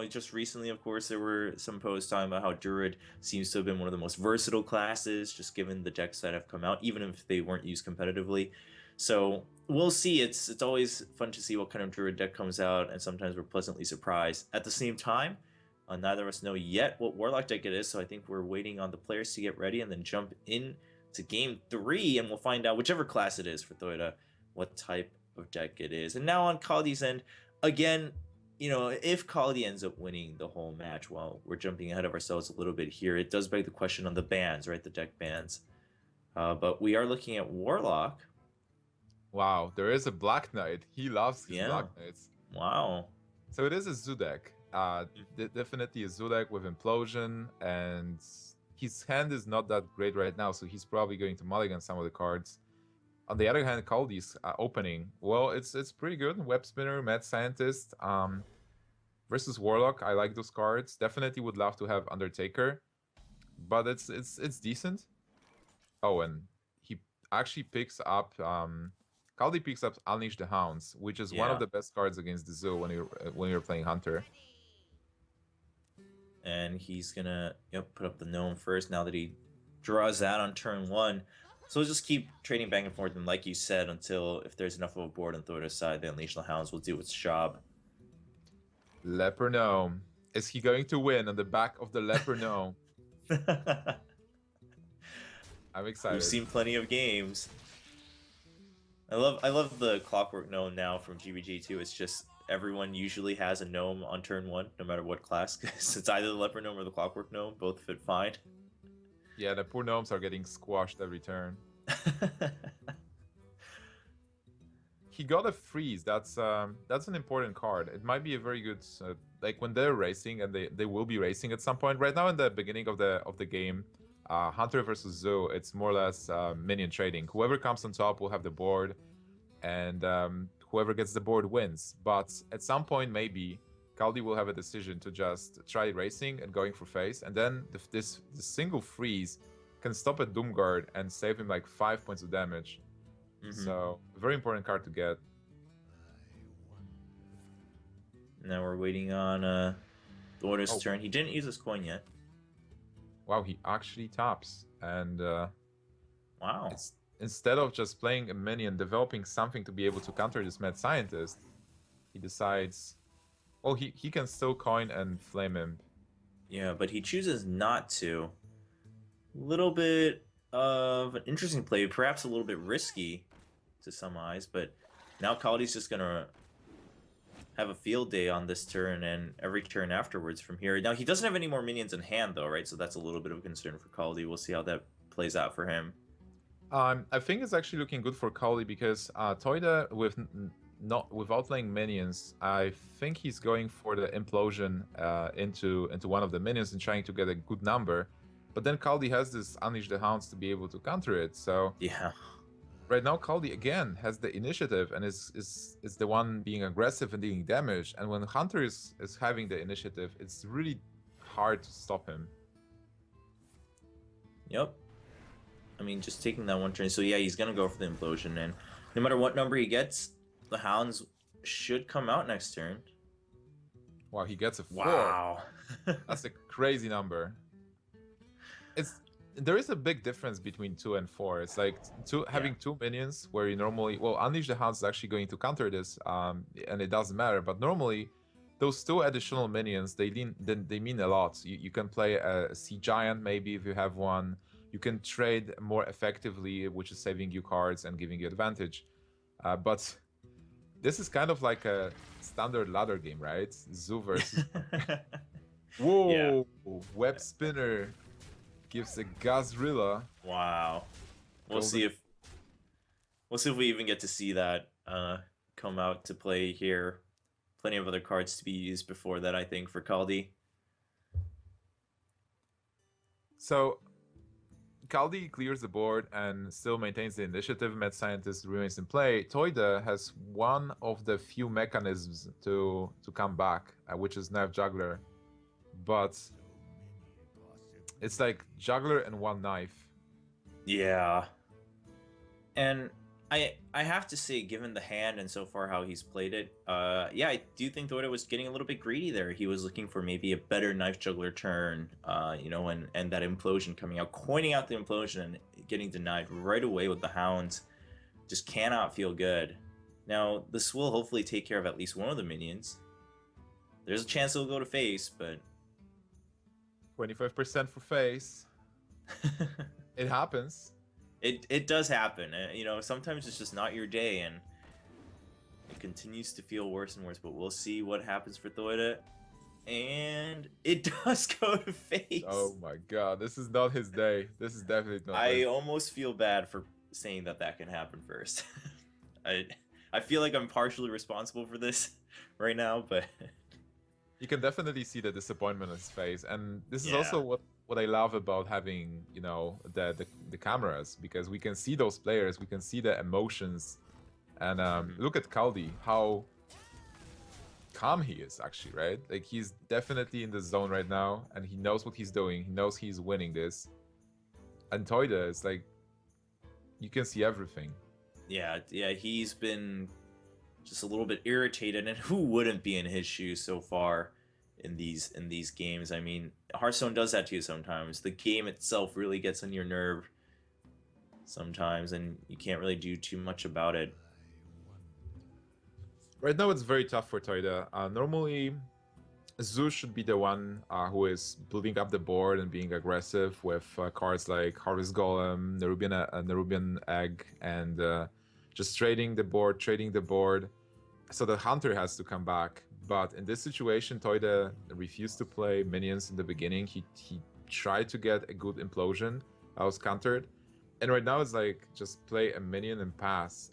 just recently, of course, there were some posts talking about how Druid seems to have been one of the most versatile classes, just given the decks that have come out, even if they weren't used competitively. So we'll see. It's always fun to see what kind of Druid deck comes out, and sometimes we're pleasantly surprised. At the same time, neither of us know yet what Warlock deck it is, so I think we're waiting on the players to get ready and then jump in to Game 3, and we'll find out, whichever class it is for Theude, what type of deck it is. And now on Kaldi's end, again, if Kaldi ends up winning the whole match, well, we're jumping ahead of ourselves a little bit here. It does beg the question on the bans, right? The deck bans. But we are looking at Warlock. Wow, there is a Black Knight. He loves his Black Knights. Wow. So it is a Zoo deck. Definitely a Zoo deck with Implosion, and his hand is not that great right now, so he's probably going to mulligan some of the cards. On the other hand, Kaldi's opening, well, it's pretty good. Web Spinner, Mad Scientist, versus Warlock. I like those cards. Definitely would love to have Undertaker, but it's decent. Oh, and he actually picks up. Kaldi picks up Unleash the Hounds, which is one of the best cards against the Zoo when you're playing Hunter. And he's gonna put up the Gnome first now that he draws that on turn 1. So we'll just keep trading back and forth, and like you said, until if there's enough of a board on Theude's side, the Unleash the Hounds will do its job. Leper Gnome. Is he going to win on the back of the Leper Gnome? I'm We've excited. seen plenty of games. I love the Clockwork Gnome now from GVG too. It's just everyone usually has a gnome on turn one, no matter what class. 'Cause it's either the Leopard Gnome or the Clockwork Gnome. Both fit fine. Yeah, the poor gnomes are getting squashed every turn. He got a freeze. That's an important card. It might be a very good like when they're racing, and they will be racing at some point. Right now, in the beginning of the game, Hunter versus Zoo, it's more or less minion trading. Whoever comes on top will have the board, and whoever gets the board wins. But at some point, maybe Kaldi will have a decision to just try racing and going for face, and then this single freeze can stop a Doomguard and save him like 5 points of damage. So, very important card to get. Now we're waiting on Theude's turn. He didn't use his coin yet. Wow, he actually taps. And wow. Instead of just playing a minion, developing something to be able to counter this mad scientist, he decides, well, he can still coin and flame him. Yeah, but he chooses not to. A little bit of an interesting play, perhaps a little bit risky to some eyes, but now Kaldi's just gonna have a field day on this turn and every turn afterwards from here. Now he doesn't have any more minions in hand though, right? So that's a little bit of a concern for Kaldi. We'll see how that plays out for him. I think it's actually looking good for Kaldi because Theude without playing minions, I think he's going for the implosion into one of the minions and trying to get a good number. But then Kaldi has this Unleash the Hounds to be able to counter it. So yeah. Right now, Kaldi again has the initiative and is the one being aggressive and dealing damage. And when Hunter is having the initiative, it's really hard to stop him. Yep. I mean, just taking that one turn. So yeah, he's gonna go for the implosion, and no matter what number he gets, the Hounds should come out next turn. Wow, he gets a 4. Wow. That's a crazy number. There is a big difference between 2 and 4. It's like having 2 minions where you normally, well, Unleash the Hounds is actually going to counter this, and it doesn't matter. But normally, those 2 additional minions, they mean a lot. You can play a Sea Giant maybe if you have one. You can trade more effectively, which is saving you cards and giving you advantage. But this is kind of like a standard ladder game, right? Zoo versus. Whoa! Yeah. Web spinner. Gives a Gazrilla. Wow. We'll see if we even get to see that come out to play here. Plenty of other cards to be used before that, I think, for Kaldi. So Kaldi clears the board and still maintains the initiative. Mad Scientist remains in play. Theude has one of the few mechanisms to come back, which is Knife Juggler. But it's like Juggler and 1 knife. Yeah. And I have to say, given the hand and so far how he's played it, yeah, I do think Theude was getting a little bit greedy there. He was looking for maybe a better Knife Juggler turn, you know, and that implosion coming out, coining out the implosion and getting denied right away with the Hounds. Just cannot feel good. Now, this will hopefully take care of at least one of the minions. There's a chance it'll go to face, but 25% for face. It happens. It does happen. You know, sometimes it's just not your day, and it continues to feel worse and worse. But we'll see what happens for Theude. And it does go to face. Oh my god, this is not his day. This is definitely not. I almost feel bad for saying that can happen first. I feel like I'm partially responsible for this right now, but you can definitely see the disappointment in his face, and this is also what I love about having, you know, the cameras, because we can see those players, we can see the emotions, and look at Kaldi, how calm he is actually, right? Like, he's definitely in the zone right now, and he knows what he's doing. He knows he's winning this. And Theude is like, you can see everything. Yeah, he's been just a little bit irritated, and who wouldn't be in his shoes so far in these games? I mean, Hearthstone does that to you sometimes. The game itself really gets on your nerve sometimes, and you can't really do too much about it. Right now, it's very tough for Theude. Normally, Zeus should be the one who is building up the board and being aggressive with cards like Harvest Golem, Nerubian Egg, and just trading the board. So the Hunter has to come back. But in this situation, Theude refused to play minions in the beginning. He tried to get a good implosion. I was countered. And right now it's like, just play a minion and pass.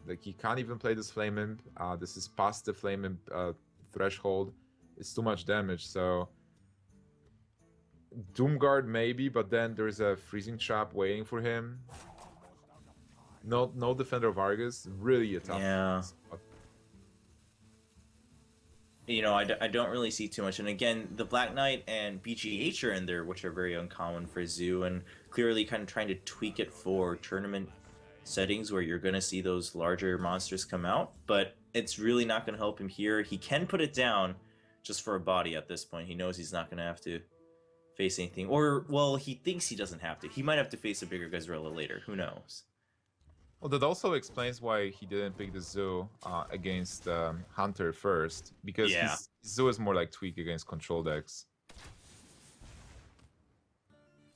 Like, he can't even play this Flame Imp. This is past the Flame Imp threshold. It's too much damage, so Doomguard maybe, but then there's a freezing trap waiting for him. No Defender of Argus, really a tough spot. You know, I don't really see too much. And again, the Black Knight and BGH are in there, which are very uncommon for Zoo, and clearly kind of trying to tweak it for tournament settings where you're going to see those larger monsters come out. But it's really not going to help him here. He can put it down just for a body at this point. He knows he's not going to have to face anything. Or, well, he thinks he doesn't have to. He might have to face a bigger Gazrilla later. Who knows? Well, that also explains why he didn't pick the Zoo against Hunter first, because his Zoo is more like tweak against control decks.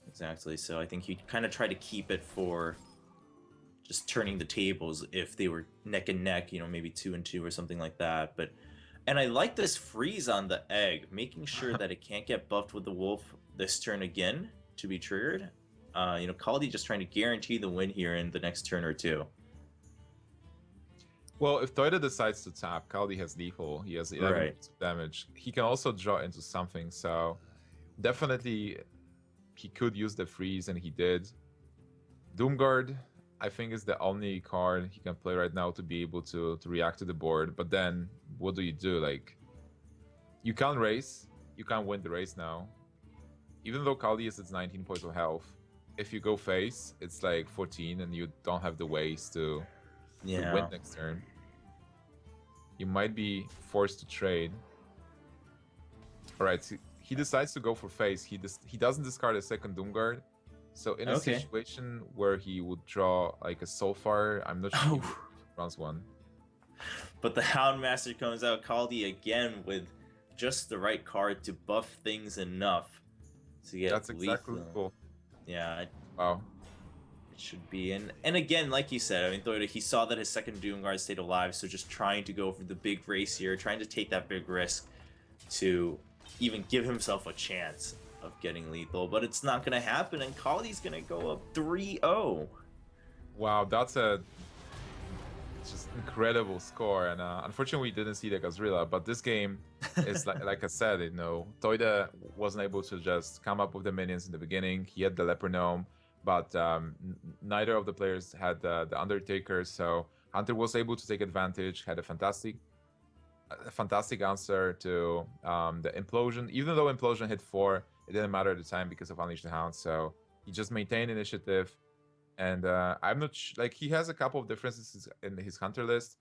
Exactly. So I think he kind of tried to keep it for just turning the tables if they were neck and neck, you know, maybe 2 and 2 or something like that. But and I like this freeze on the egg, making sure that it can't get buffed with the wolf this turn again to be triggered. You know, Kaldi just trying to guarantee the win here in the next turn or two. Well, if Theude decides to tap, Kaldi has lethal. He has 11 points of damage. He can also draw into something, so definitely he could use the freeze, and he did. Doomguard, I think, is the only card he can play right now to be able to react to the board. But then, what do? Like, you can't race. You can't win the race now. Even though Kaldi is at 19 points of health, if you go face, it's like 14, and you don't have the ways to win next turn. You might be forced to trade. Alright, so he decides to go for face. He doesn't discard a second Doomguard. So in a situation where he would draw like a Soulfire, I'm not sure he runs one. But the Houndmaster comes out, Kaldi again with just the right card to buff things enough to get That's exactly cool. Yeah. Wow. It should be. And again, like you said, I mean, Theude, he saw that his second Doomguard stayed alive, so just trying to go for the big race here, trying to take that big risk to even give himself a chance of getting lethal. But it's not going to happen, and Kaldi's going to go up 3-0. Wow, that's a just incredible score. And unfortunately, we didn't see the Gazrilla, but this game is like I said, you know, Theude wasn't able to just come up with the minions in the beginning. He had the Leper Gnome, but neither of the players had the Undertaker, so Hunter was able to take advantage, had a fantastic answer to the Implosion. Even though Implosion hit 4, it didn't matter at the time because of Unleash the Hound, so he just maintained initiative. And I'm not like, he has a couple of differences in his Hunter list.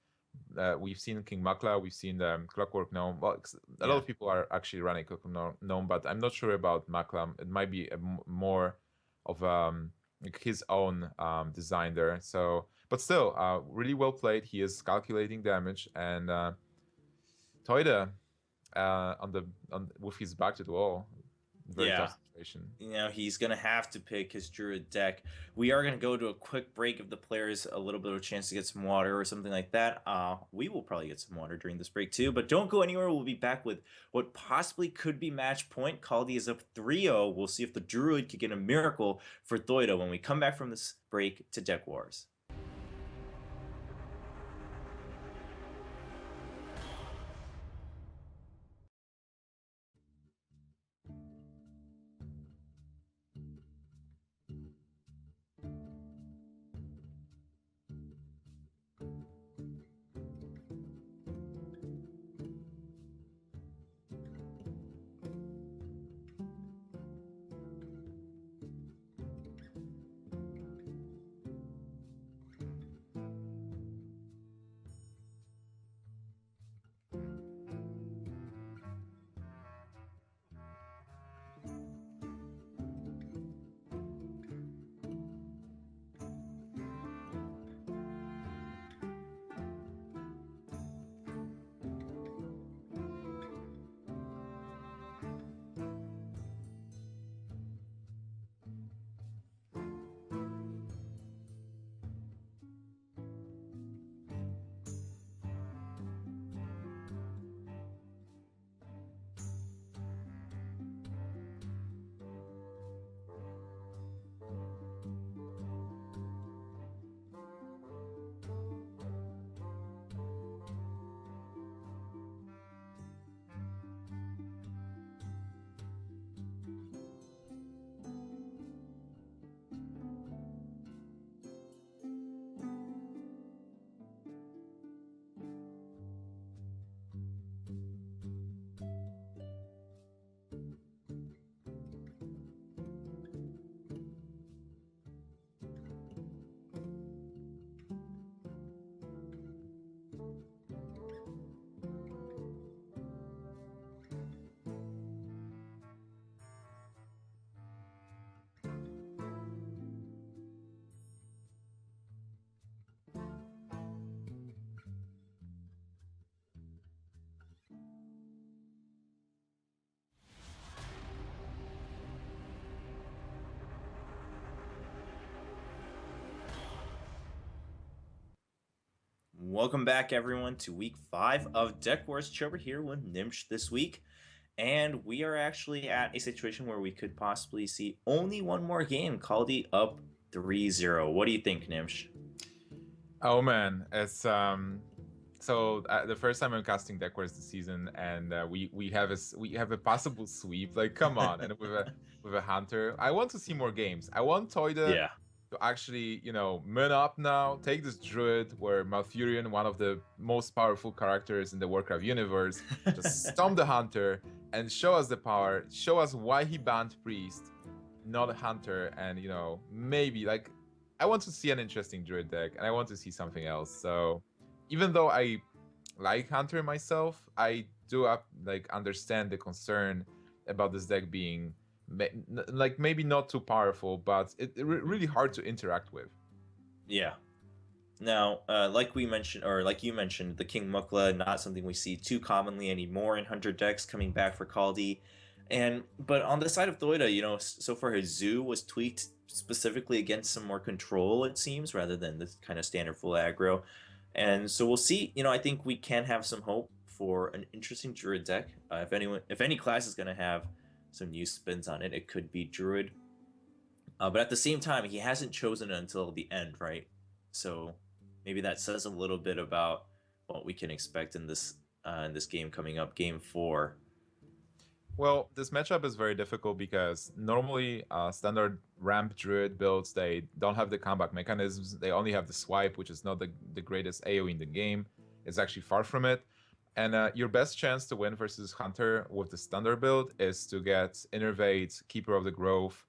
We've seen King Makla, we've seen the Clockwork Gnome. Well, a lot of people are actually running Clockwork Gnome, but I'm not sure about Makla. It might be more of like his own design there. So, but still, really well played. He is calculating damage, and Theude with his back to the wall. Very tough situation. You know, he's going to have to pick his Druid deck. We are going to go to a quick break, if the players a little bit of a chance to get some water or something like that. We will probably get some water during this break too, but don't go anywhere. We'll be back with what possibly could be match point. Kaldi is up 3-0. We'll see if the Druid could get a miracle for Theude when we come back from this break to Deck Wars. Welcome back, everyone, to week 5 of Deck Wars. Chobra here with Gnimsh this week. And we are actually at a situation where we could possibly see only one more game. Kaldi up 3-0. What do you think, Gnimsh? Oh man, it's the first time I'm casting deck wars this season, and we have a possible sweep. Like, come on, and with a hunter, I want to see more games. I want Theude Yeah. to actually, man up now. Take this Druid, where Malfurion, one of the most powerful characters in the Warcraft universe, just stomp the hunter and show us the power. Show us why he banned priest, not a hunter, and maybe like. I want to see an interesting Druid deck, and I want to see something else. So, even though I like Hunter myself, I do understand the concern about this deck being maybe not too powerful, but really hard to interact with. Yeah. Now, like we mentioned, or like you mentioned, the King Mukla, not something we see too commonly anymore in Hunter decks coming back for Kaldi. But on the side of Theude, so far his zoo was tweaked specifically against some more control, it seems, rather than the kind of standard full aggro. And so we'll see. I think we can have some hope for an interesting Druid deck. If any class is going to have some new spins on it, it could be Druid. But at the same time, he hasn't chosen it until the end, right? So maybe that says a little bit about what we can expect in this game coming up, Game 4. Well, this matchup is very difficult because normally standard ramp Druid builds, they don't have the comeback mechanisms. They only have the swipe, which is not the greatest AoE in the game. It's actually far from it. And your best chance to win versus Hunter with the standard build is to get Innervate, Keeper of the Grove,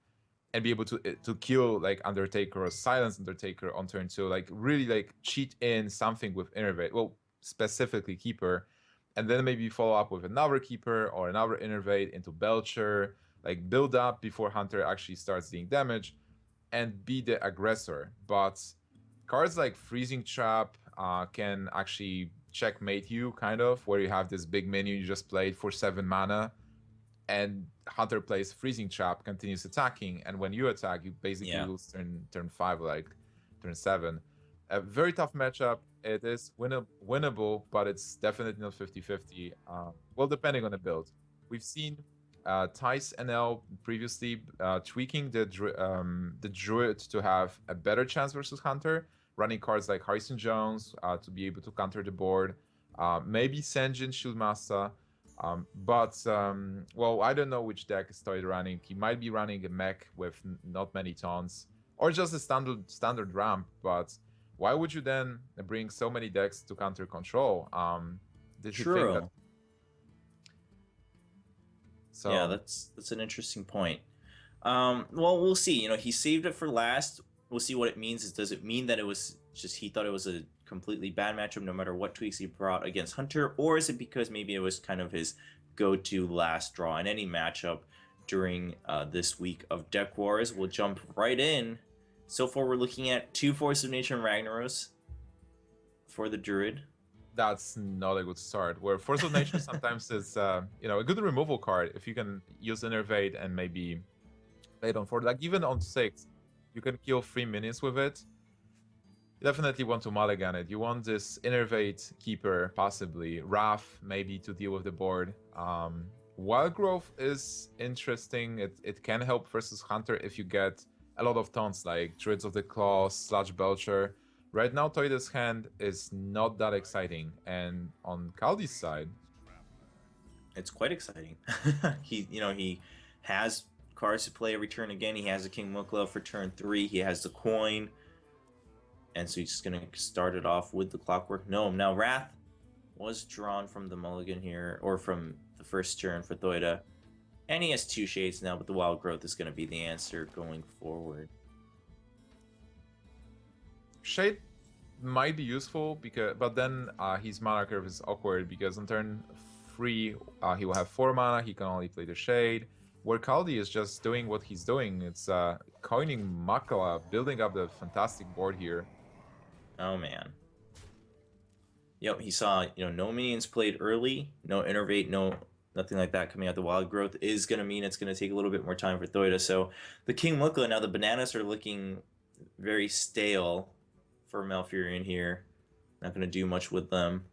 and be able to kill like Undertaker or silence Undertaker on turn 2. Like really like cheat in something with Innervate. Well, specifically Keeper. And then maybe follow up with another Keeper or another Innervate into Belcher, like build up before Hunter actually starts dealing damage, and be the aggressor. But cards like Freezing Trap can actually checkmate you, kind of, where you have this big minion you just played for 7 mana, and Hunter plays Freezing Trap, continues attacking, and when you attack, you basically lose turn 5, like turn 7. A very tough matchup. It is winnable, but it's definitely not 50-50. Well, depending on the build. We've seen Tice NL previously tweaking the Druid to have a better chance versus Hunter, running cards like Harrison Jones to be able to counter the board. Maybe Senjin Shieldmaster. Well, I don't know which deck is Theude running. He might be running a mech with not many taunts, or just a standard ramp, but why would you then bring so many decks to counter control? Did you think that? So yeah, that's an interesting point. Well, we'll see. He saved it for last. We'll see what it means. Does it mean that it was just he thought it was a completely bad matchup no matter what tweaks he brought against Hunter, or is it because maybe it was kind of his go-to last draw in any matchup during this week of Deck Wars? We'll jump right in. So far, we're looking at 2 Force of Nature and Ragnaros for the Druid. That's not a good start. Where Force of Nature sometimes is, a good removal card. If you can use Innervate and maybe play it on 4, like even on 6, you can kill 3 minions with it. You definitely want to mulligan it. You want this Innervate Keeper, possibly. Wrath, maybe, to deal with the board. Wild Growth is interesting. It can help versus Hunter if you get a lot of taunts like Druids of the Claw, Sludge Belcher. Right now, Theude's hand is not that exciting, and on Kaldi's side, it's quite exciting. He has cards to play every turn again. He has a King Mukla for turn 3. He has the coin, and so he's just gonna start it off with the Clockwork Gnome. Now, Wrath was drawn from the mulligan here, or from the first turn for Theude. And he has 2 shades now, but the Wild Growth is going to be the answer going forward. Shade might be useful, but then his mana curve is awkward because on turn 3 he will have 4 mana, he can only play the Shade. Where Kaldi is just doing what he's doing, it's coining Makala, building up the fantastic board here. Oh man. Yep, he saw, no minions played early, no Innervate, nothing like that coming out. The Wild Growth is going to mean it's going to take a little bit more time for Theude. So the King Mukla, now the bananas are looking very stale for Malfurion here. Not gonna do much with them.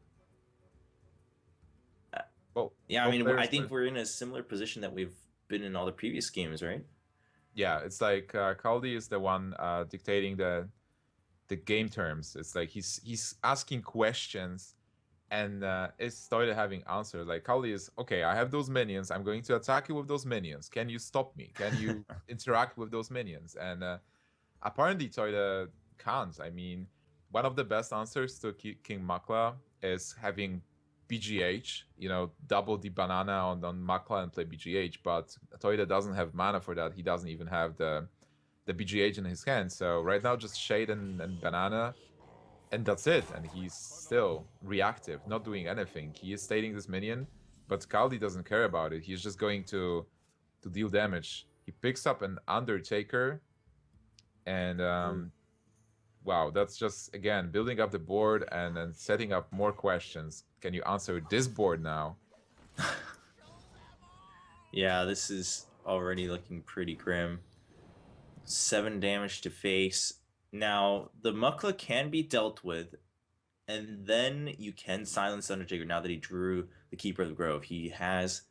Well, Yeah, I both mean, I players think we're in a similar position that we've been in all the previous games, right? yeah, it's like Kaldi is the one dictating the game terms. It's like he's asking questions and it's Theude having answers. Like Kaldi is okay. I have those minions. I'm going to attack you with those minions. Can you stop me? Can you interact with those minions? And apparently Theude can't. I mean, one of the best answers to King Makla is having BGH, double the banana on Makla and play BGH, but Theude doesn't have mana for that. He doesn't even have the BGH in his hand. So right now just Shade and banana, and that's it. And he's still reactive, not doing anything. He is stating this minion, but Kaldi doesn't care about it. He's just going to deal damage. He picks up an Undertaker, and wow, that's just again building up the board and then setting up more questions. Can you answer this board now? Yeah, this is already looking pretty grim. 7 damage to face. Now, the Mukla can be dealt with, and then you can silence Undertaker now that he drew the Keeper of the Grove. He has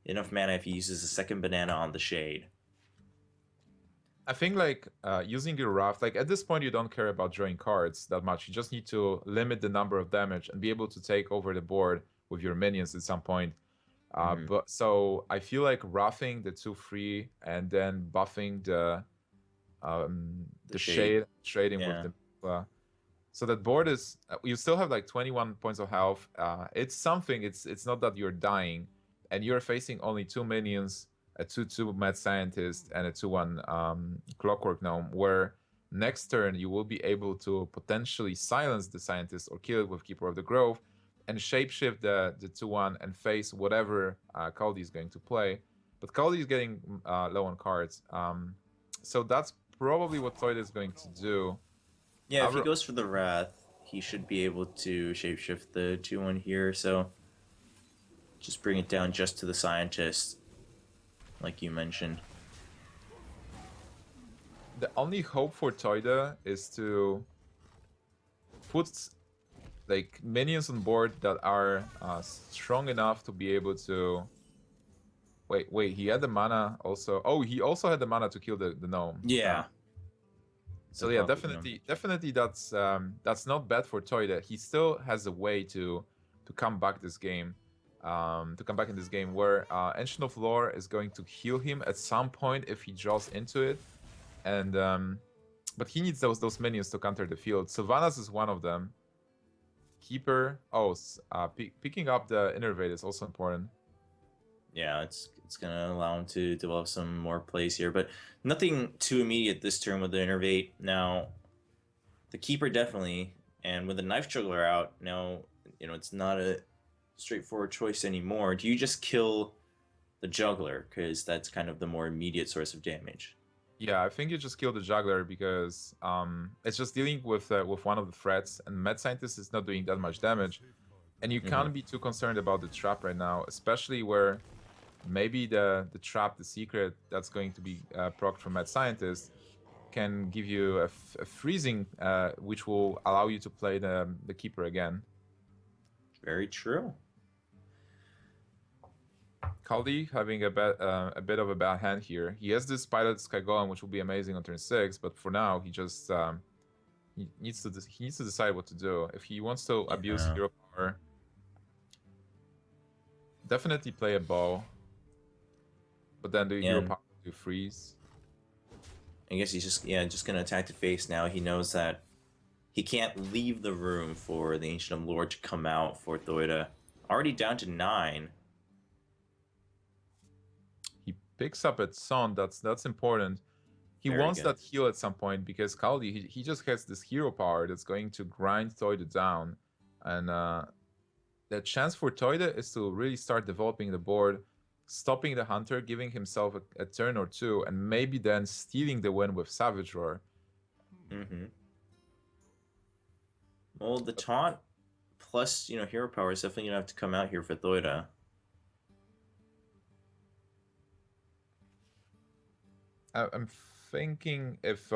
enough mana if he uses a second banana on the Shade. I think like using your raft, like at this point you don't care about drawing cards that much. You just need to limit the number of damage and be able to take over the board with your minions at some point. But so I feel like roughing the 2/3 and then buffing the Shade. trading with the so that board is you still have like 21 points of health. It's something. It's not that you're dying, and you're facing only 2 minions, a 2/2 Mad Scientist, and a 2/1 Clockwork Gnome. Where next turn you will be able to potentially silence the Scientist or kill it with Keeper of the Grove, and shapeshift the 2/1 and face whatever Kaldi is going to play. But Kaldi is getting low on cards, so that's probably what Theude is going to do. Yeah, if he goes for the Wrath, he should be able to shapeshift the 2/1 here, so just bring it down just to the Scientist, like you mentioned. The only hope for Theude is to put like minions on board that are strong enough to be able to. Wait, he had the mana also. Oh, he also had the mana to kill the gnome. Yeah. So yeah, definitely that's not bad for Theude. He still has a way to come back this game. To come back in this game where Ancient of Lore is going to heal him at some point if he draws into it, and but he needs those minions to counter the field. Sylvanas is one of them. Keeper, picking up the Innervate is also important. Yeah, it's gonna allow him to develop some more plays here, but nothing too immediate this turn with the Innervate. Now, the Keeper definitely, and with the Knife Juggler out, now it's not a straightforward choice anymore. Do you just kill the Juggler because that's kind of the more immediate source of damage? Yeah, I think you just kill the Juggler because it's just dealing with one of the threats, and Mad Scientist is not doing that much damage, and you can't be too concerned about the trap right now, especially where maybe the trap, the secret that's going to be procced from Mad Scientist can give you a freezing, which will allow you to play the Keeper again. Very true. Kaldi having a bit of a bad hand here. He has this Pilot Sky Golem, which will be amazing on turn 6, but for now he just he needs to decide what to do. If he wants to abuse hero power, definitely play a bow, but then do hero power to freeze. I guess he's just gonna attack the face now. He knows that he can't leave the room for the Ancient of Lore to come out for Theude. Already down to 9. He picks up at Son. That's important. He wants that heal at some point because Kaldi, he just has this hero power that's going to grind Theude down. And the chance for Theude is to really start developing the board, stopping the Hunter, giving himself a turn or two, and maybe then stealing the win with Savage Roar. Well, the taunt plus, hero power is definitely going to have to come out here for Theude. I'm thinking if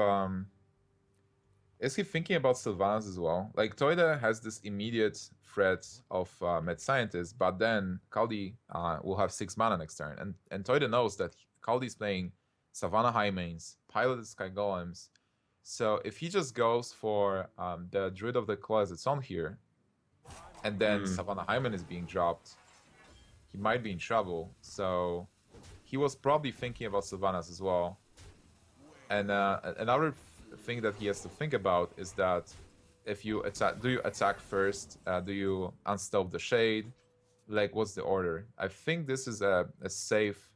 Is he thinking about Sylvanas as well? Like, Theude has this immediate threat of Mad Scientist, but then Kaldi will have 6 mana next turn. And Theude knows that Kaldi's playing Savannah High Mains, Piloted Sky Golems. So if he just goes for the Druid of the Claw as it's on here, and then Savannah Hyman is being dropped, he might be in trouble. So he was probably thinking about Sylvanas as well. And another thing that he has to think about is that if you attack, do you attack first? Do you unstop the shade? Like, what's the order? I think this is a safe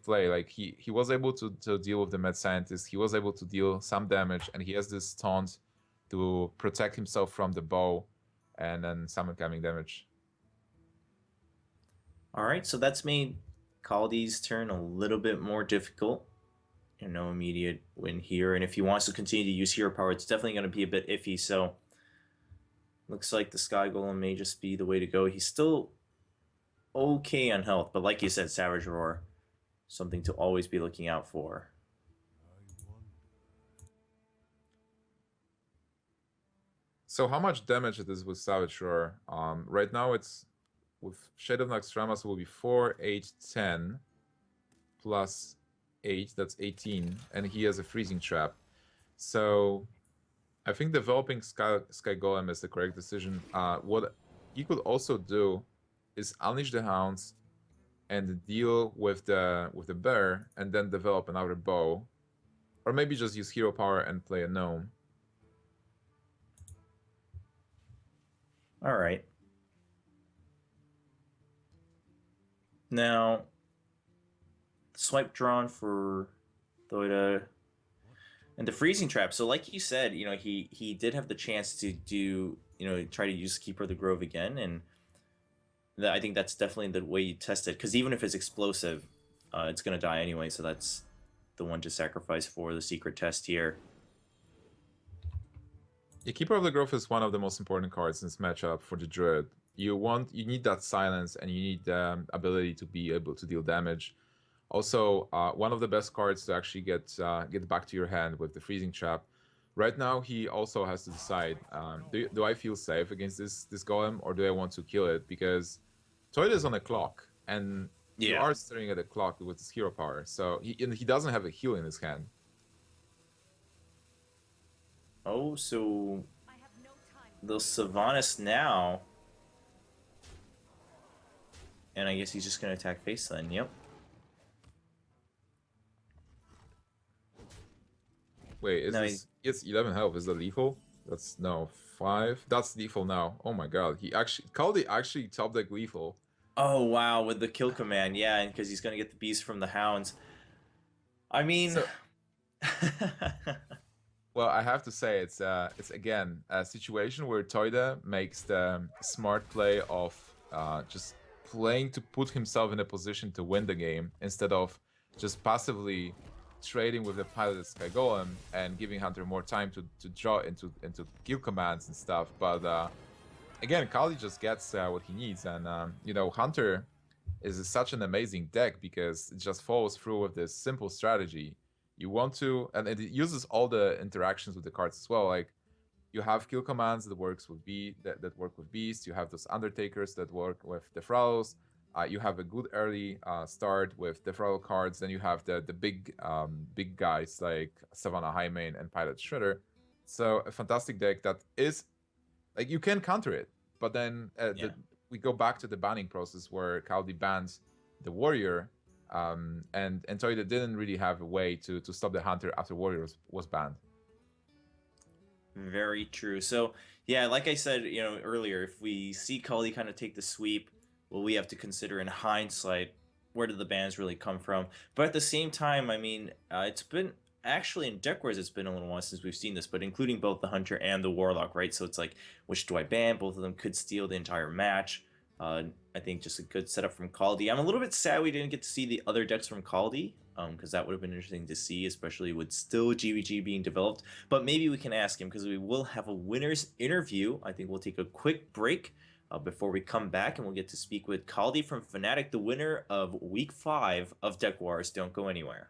play. Like, he was able to deal with the Mad Scientist. He was able to deal some damage, and he has this taunt to protect himself from the bow and then some incoming damage. All right, so that's made Kaldi's turn a little bit more difficult. And no immediate win here. And if he wants to continue to use hero power, it's definitely going to be a bit iffy. So looks like the Sky Golem may just be the way to go. He's still okay on health, but like you said, Savage Roar, something to always be looking out for. So how much damage it is with Savage Roar? Right now it's with Shade of Naxxramas will be 4, 8, 10 plus 8, that's 18, and he has a freezing trap. So I think developing Sky Golem is the correct decision. What he could also do is unleash the hounds and deal with the bear, and then develop another bow, or maybe just use hero power and play a gnome. All right. Now, swipe drawn for Theude and the freezing trap. So like you said, he did have the chance to do, try to use Keeper of the Grove again, and I think that's definitely the way you test it, because even if it's explosive, it's going to die anyway, so that's the one to sacrifice for the secret test here. Yeah, Keeper of the Grove is one of the most important cards in this matchup for the Druid. You need that silence, and you need the ability to be able to deal damage. Also, one of the best cards to actually get back to your hand with the freezing trap. Right now, he also has to decide: do I feel safe against this golem, or do I want to kill it? Because Theude is on a clock, and you are staring at a clock with his hero power. So he doesn't have a heal in his hand. Oh, so the Sylvanas now, and I guess he's just going to attack face then. Yep. Wait, it's 11 health. Is that lethal? That's no 5. That's lethal now. Oh my god, Kaldi actually top deck lethal. Oh wow, with the kill command, yeah, and because he's gonna get the beast from the hounds. I mean, well, I have to say it's again a situation where Theude makes the smart play of just playing to put himself in a position to win the game instead of just passively trading with the piloted Sky Golem and giving Hunter more time to draw into kill commands and stuff. But again, Kaldi just gets what he needs, and Hunter is such an amazing deck because it just follows through with this simple strategy. You want to, and it uses all the interactions with the cards as well. Like, you have kill commands that work with beasts. You have those undertakers that work with the Defraudos. You have a good early start with Defraudo cards. Then you have the big guys like Savannah Highmane and Pilot Shredder. So a fantastic deck that is like, you can counter it, but then we go back to the banning process where Kaldi bans the warrior, and Theude didn't really have a way to stop the hunter after warrior was banned. Very true. So yeah, like I said, earlier, if we see Kaldi kind of take the sweep, well, we have to consider in hindsight, where did the bans really come from? But at the same time, I mean, it's been actually in deck wars, it's been a little while since we've seen this, but including both the hunter and the warlock, right? So it's like, which do I ban? Both of them could steal the entire match. I think just a good setup from Kaldi. I'm a little bit sad we didn't get to see the other decks from Kaldi, because that would have been interesting to see, especially with still GVG being developed. But maybe we can ask him, because we will have a winner's interview. I think we'll take a quick break before we come back, and we'll get to speak with Kaldi from Fnatic, the winner of Week 5 of Deck Wars. Don't go anywhere.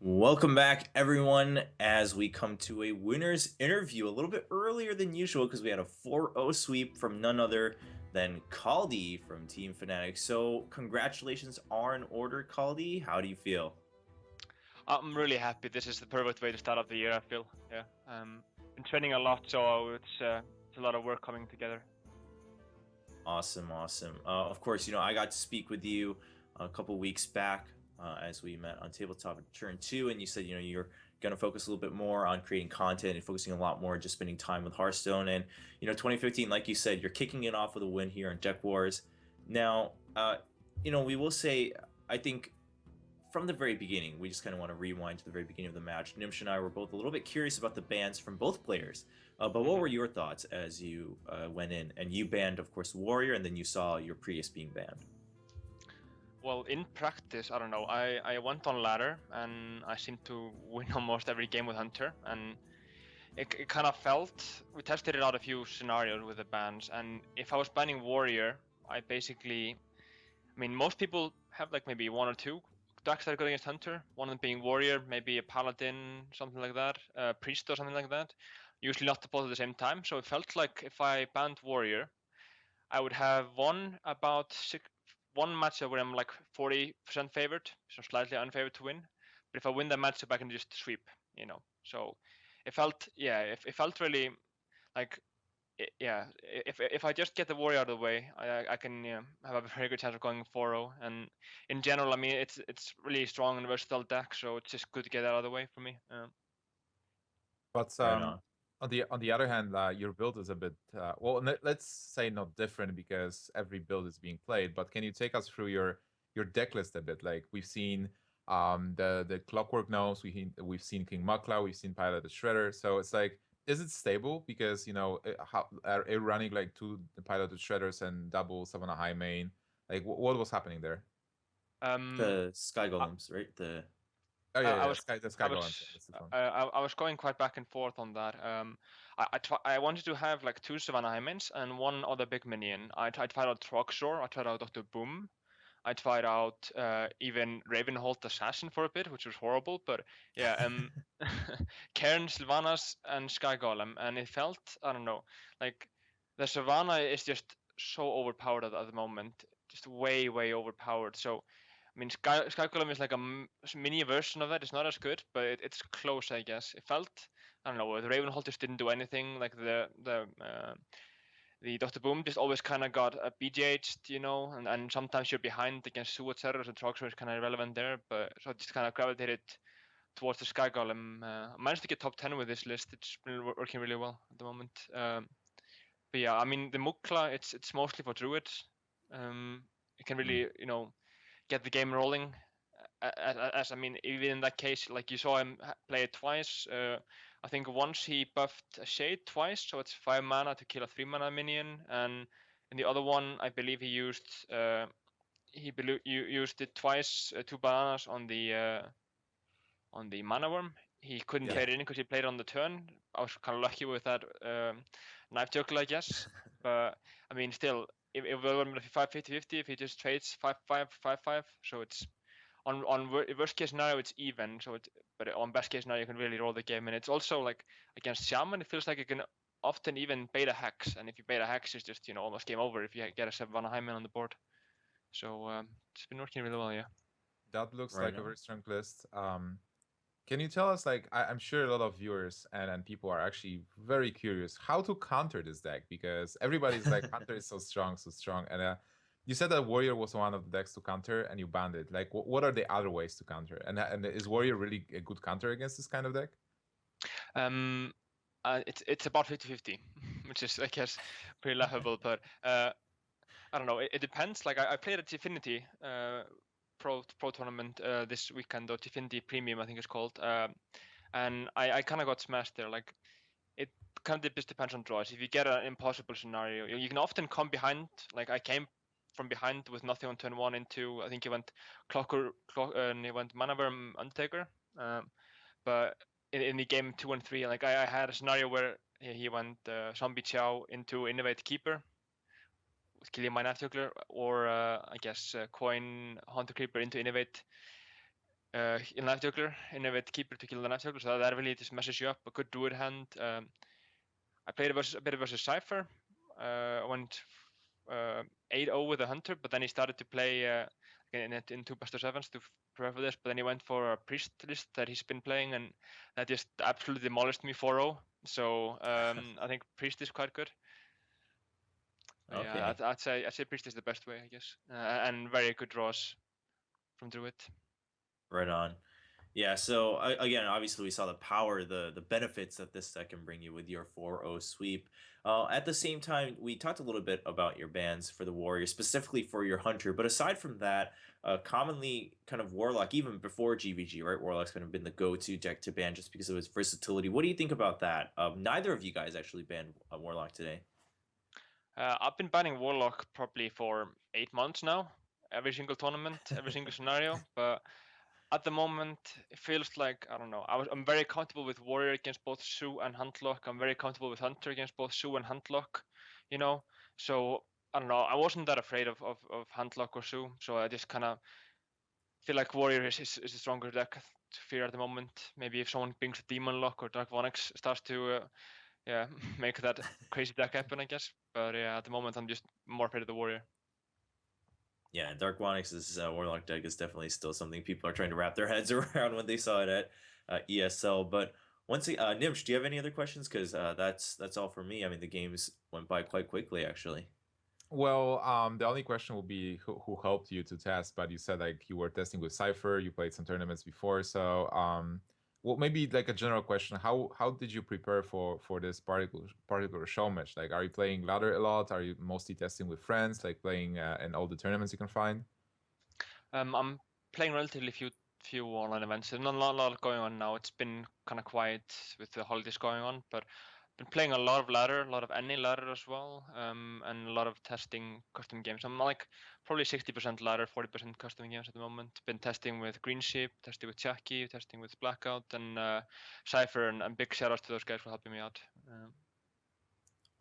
Welcome back, everyone, as we come to a winner's interview a little bit earlier than usual because we had a 4-0 sweep from none other than Kaldi from Team Fnatic. So congratulations are in order, Kaldi. How do you feel? I'm really happy. This is the perfect way to start off the year, I feel. Yeah. Been training a lot, so it's a lot of work coming together. Awesome, awesome. Of course, I got to speak with you a couple weeks back as we met on Tabletop Turn 2, and you said, you're going to focus a little bit more on creating content and focusing a lot more just spending time with Hearthstone. And, 2015, like you said, you're kicking it off with a win here on Deck Wars. Now, we will say, I think, from the very beginning, we just kind of want to rewind to the very beginning of the match. Gnimsh and I were both a little bit curious about the bans from both players. But what were your thoughts as you went in? And you banned, of course, Warrior, and then you saw your Prius being banned. Well, in practice, I don't know. I went on ladder, and I seemed to win almost every game with Hunter. And it kind of felt... We tested it out a few scenarios with the bans, and if I was banning Warrior, I basically... I mean, most people have like maybe one or two decks that are good against Hunter, one of them being Warrior, maybe a Paladin, something like that, Priest or something like that. Usually not both at the same time, so it felt like if I banned Warrior, I would have won about one matchup where I'm like 40% favored, so slightly unfavored to win. But if I win that matchup, I can just sweep, So it felt, it felt really like, if I just get the Warrior out of the way, I can have a very good chance of going 4-0. And in general, I mean, it's really strong and versatile deck, so it's just good to get that out of the way for me. But Right on. on the other hand, your build is a bit well. Let's say not different because every build is being played. But can you take us through your deck list a bit? Like we've seen the Clockwork Gnomes, we've seen King Makla, we've seen Pilot the Shredder. So it's like, is it stable? Because are you running like two Piloted Shredders and double Savannah High main? Like what was happening there? The Sky Golems, right? Oh yeah, I yeah, was Sky Golems. Yeah, that's the one. I was going quite back and forth on that. I wanted to have like two Savannah Hymens and one other big minion. I tried out Troxor, I tried out Dr. Boom, I tried out even Ravenholt Assassin for a bit, which was horrible. But yeah, Cairn, Sylvanas, and Sky Golem, and it felt, I don't know, like the Savannah is just so overpowered at the moment, just way overpowered. So I mean, Sky Golem is like a mini version of that. It's not as good, but it's close, I guess. It felt, I don't know, the Ravenholt just didn't do anything. Like the Dr. Boom just always kind of got a BGH'd, and sometimes you're behind against Suicide Terrors, and Troxer is kind of irrelevant there. But so I just kind of gravitated towards the Sky Golem. I managed to get top 10 with this list. It's been working really well at the moment. But yeah, I mean, the Mukla, it's mostly for Druid. It can really, get the game rolling. As I mean, even in that case, like you saw him play it twice. I think once he buffed a Shade twice, so it's 5 mana to kill a 3 mana minion, and in the other one, I believe he used used it twice, 2 bananas on the mana worm. He couldn't trade it in because he played it on the turn. I was kind of lucky with that knife juggler, I guess. But I mean, still, if we were 50-50, if he just trades 5-5, 5-5, so it's on worst case scenario it's even. So but on best case scenario you can really roll the game, and it's also like against Shaman it feels like you can often even bait a hex, and if you bait a hex it's just almost game over if you get a 7-1 Hyman on the board. So it's been working really well, yeah. That looks Right like a on. very strong list. Can you tell us, like, I'm sure a lot of viewers and people are actually very curious how to counter this deck, because everybody's like, counter is so strong, so strong. And you said that Warrior was one of the decks to counter and you banned it. Like, what are the other ways to counter? And is Warrior really a good counter against this kind of deck? It's about 50-50, which is, I guess, pretty laughable, but I don't know. It depends. Like I played at Tifinity pro tournament this weekend, or Tifinity Premium, I think it's called, and I kind of got smashed there. Like it kind of just depends on draws. If you get an impossible scenario, you can often come behind. Like I came from behind with nothing on turn 1 into, I think he went and he went Manaverm Undertaker, but in the game 2 and 3, like I had a scenario where he went Zombie Chow into Innovate Keeper, killing my Knife Juggler, or I guess coin Hunter Creeper into Innovate Knife Juggler, Innovate Keeper to kill the Knife Juggler. So that really just messes you up. A good Druid hand. I played a bit versus Cypher. Went 8-0 with a Hunter, but then he started to play in 2 best of 7s to prepare for this. But then he went for a Priest list that he's been playing, and that just absolutely demolished me 4-0. So I think Priest is quite good. Okay. Yeah, I'd say Priest is the best way, I guess, and very good draws from Druid. Right on. Yeah, so again, obviously we saw the power, the benefits that this deck can bring you with your 4-0 sweep. At the same time, we talked a little bit about your bans for the Warrior, specifically for your Hunter. But aside from that, commonly kind of Warlock, even before GVG, right? Warlock's kind of been the go-to deck to ban just because of its versatility. What do you think about that? Neither of you guys actually banned Warlock today. I've been banning Warlock probably for 8 months now. Every single tournament, every single scenario. But at the moment, it feels like, I don't know. I'm very comfortable with Warrior against both Sue and Huntlock. I'm very comfortable with Hunter against both Sue and Huntlock, you know. So I don't know. I wasn't that afraid of Huntlock or Sue. So I just kind of feel like Warrior is a stronger deck to fear at the moment. Maybe if someone brings a Demon Lock or Dark Vonix starts to yeah, make that crazy deck happen, I guess. But yeah, at the moment I'm just more afraid of the Warrior. Yeah, Dark Onyx's Warlock deck is definitely still something people are trying to wrap their heads around when they saw it at ESL. But once again, Gnimsh, do you have any other questions? Because that's all for me. I mean, the games went by quite quickly, actually. Well, the only question will be who helped you to test, but you said like you were testing with Cypher, you played some tournaments before, so well, maybe like a general question, how did you prepare for this particular show match? Like, are you playing ladder a lot? Are you mostly testing with friends, like playing in all the tournaments you can find? I'm playing relatively few online events. There's not a lot going on now. It's been kind of quiet with the holidays going on, but been playing a lot of ladder, a lot of any ladder as well, and a lot of testing custom games. I'm like probably 60% ladder, 40% custom games at the moment. Been testing with Green Sheep, testing with Jackie, testing with Blackout, and Cypher, and big shout outs to those guys for helping me out.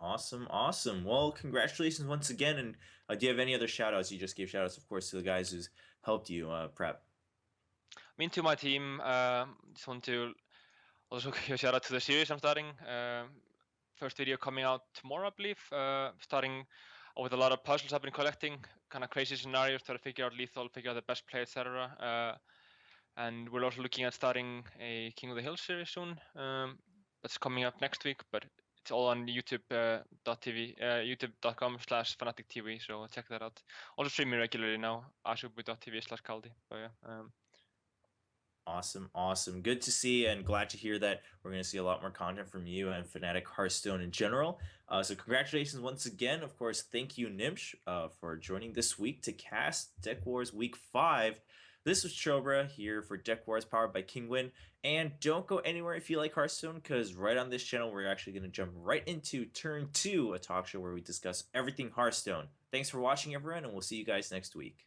Awesome, awesome. Well, congratulations once again. And do you have any other shout outs? You just gave shout outs, of course, to the guys who's helped you prep. I mean, to my team, just want to also give a shout out to the series I'm starting. First video coming out tomorrow, I believe. Starting with a lot of puzzles I've been collecting, kind of crazy scenarios, try to figure out lethal, figure out the best play, etc. And we're also looking at starting a King of the Hill series soon. That's coming up next week, but it's all on YouTube.tv, youtube.com/fanatictv. So check that out. Also streaming regularly now, ashub.tv/Kaldi. But yeah. Awesome, awesome. Good to see and glad to hear that we're going to see a lot more content from you and Fnatic Hearthstone in general. So congratulations once again. Of course, thank you, Gnimsh, for joining this week to cast Deck Wars Week 5. This was Chobra here for Deck Wars powered by Kingwin. And don't go anywhere if you like Hearthstone, because right on this channel, we're actually going to jump right into Turn 2, a talk show where we discuss everything Hearthstone. Thanks for watching, everyone, and we'll see you guys next week.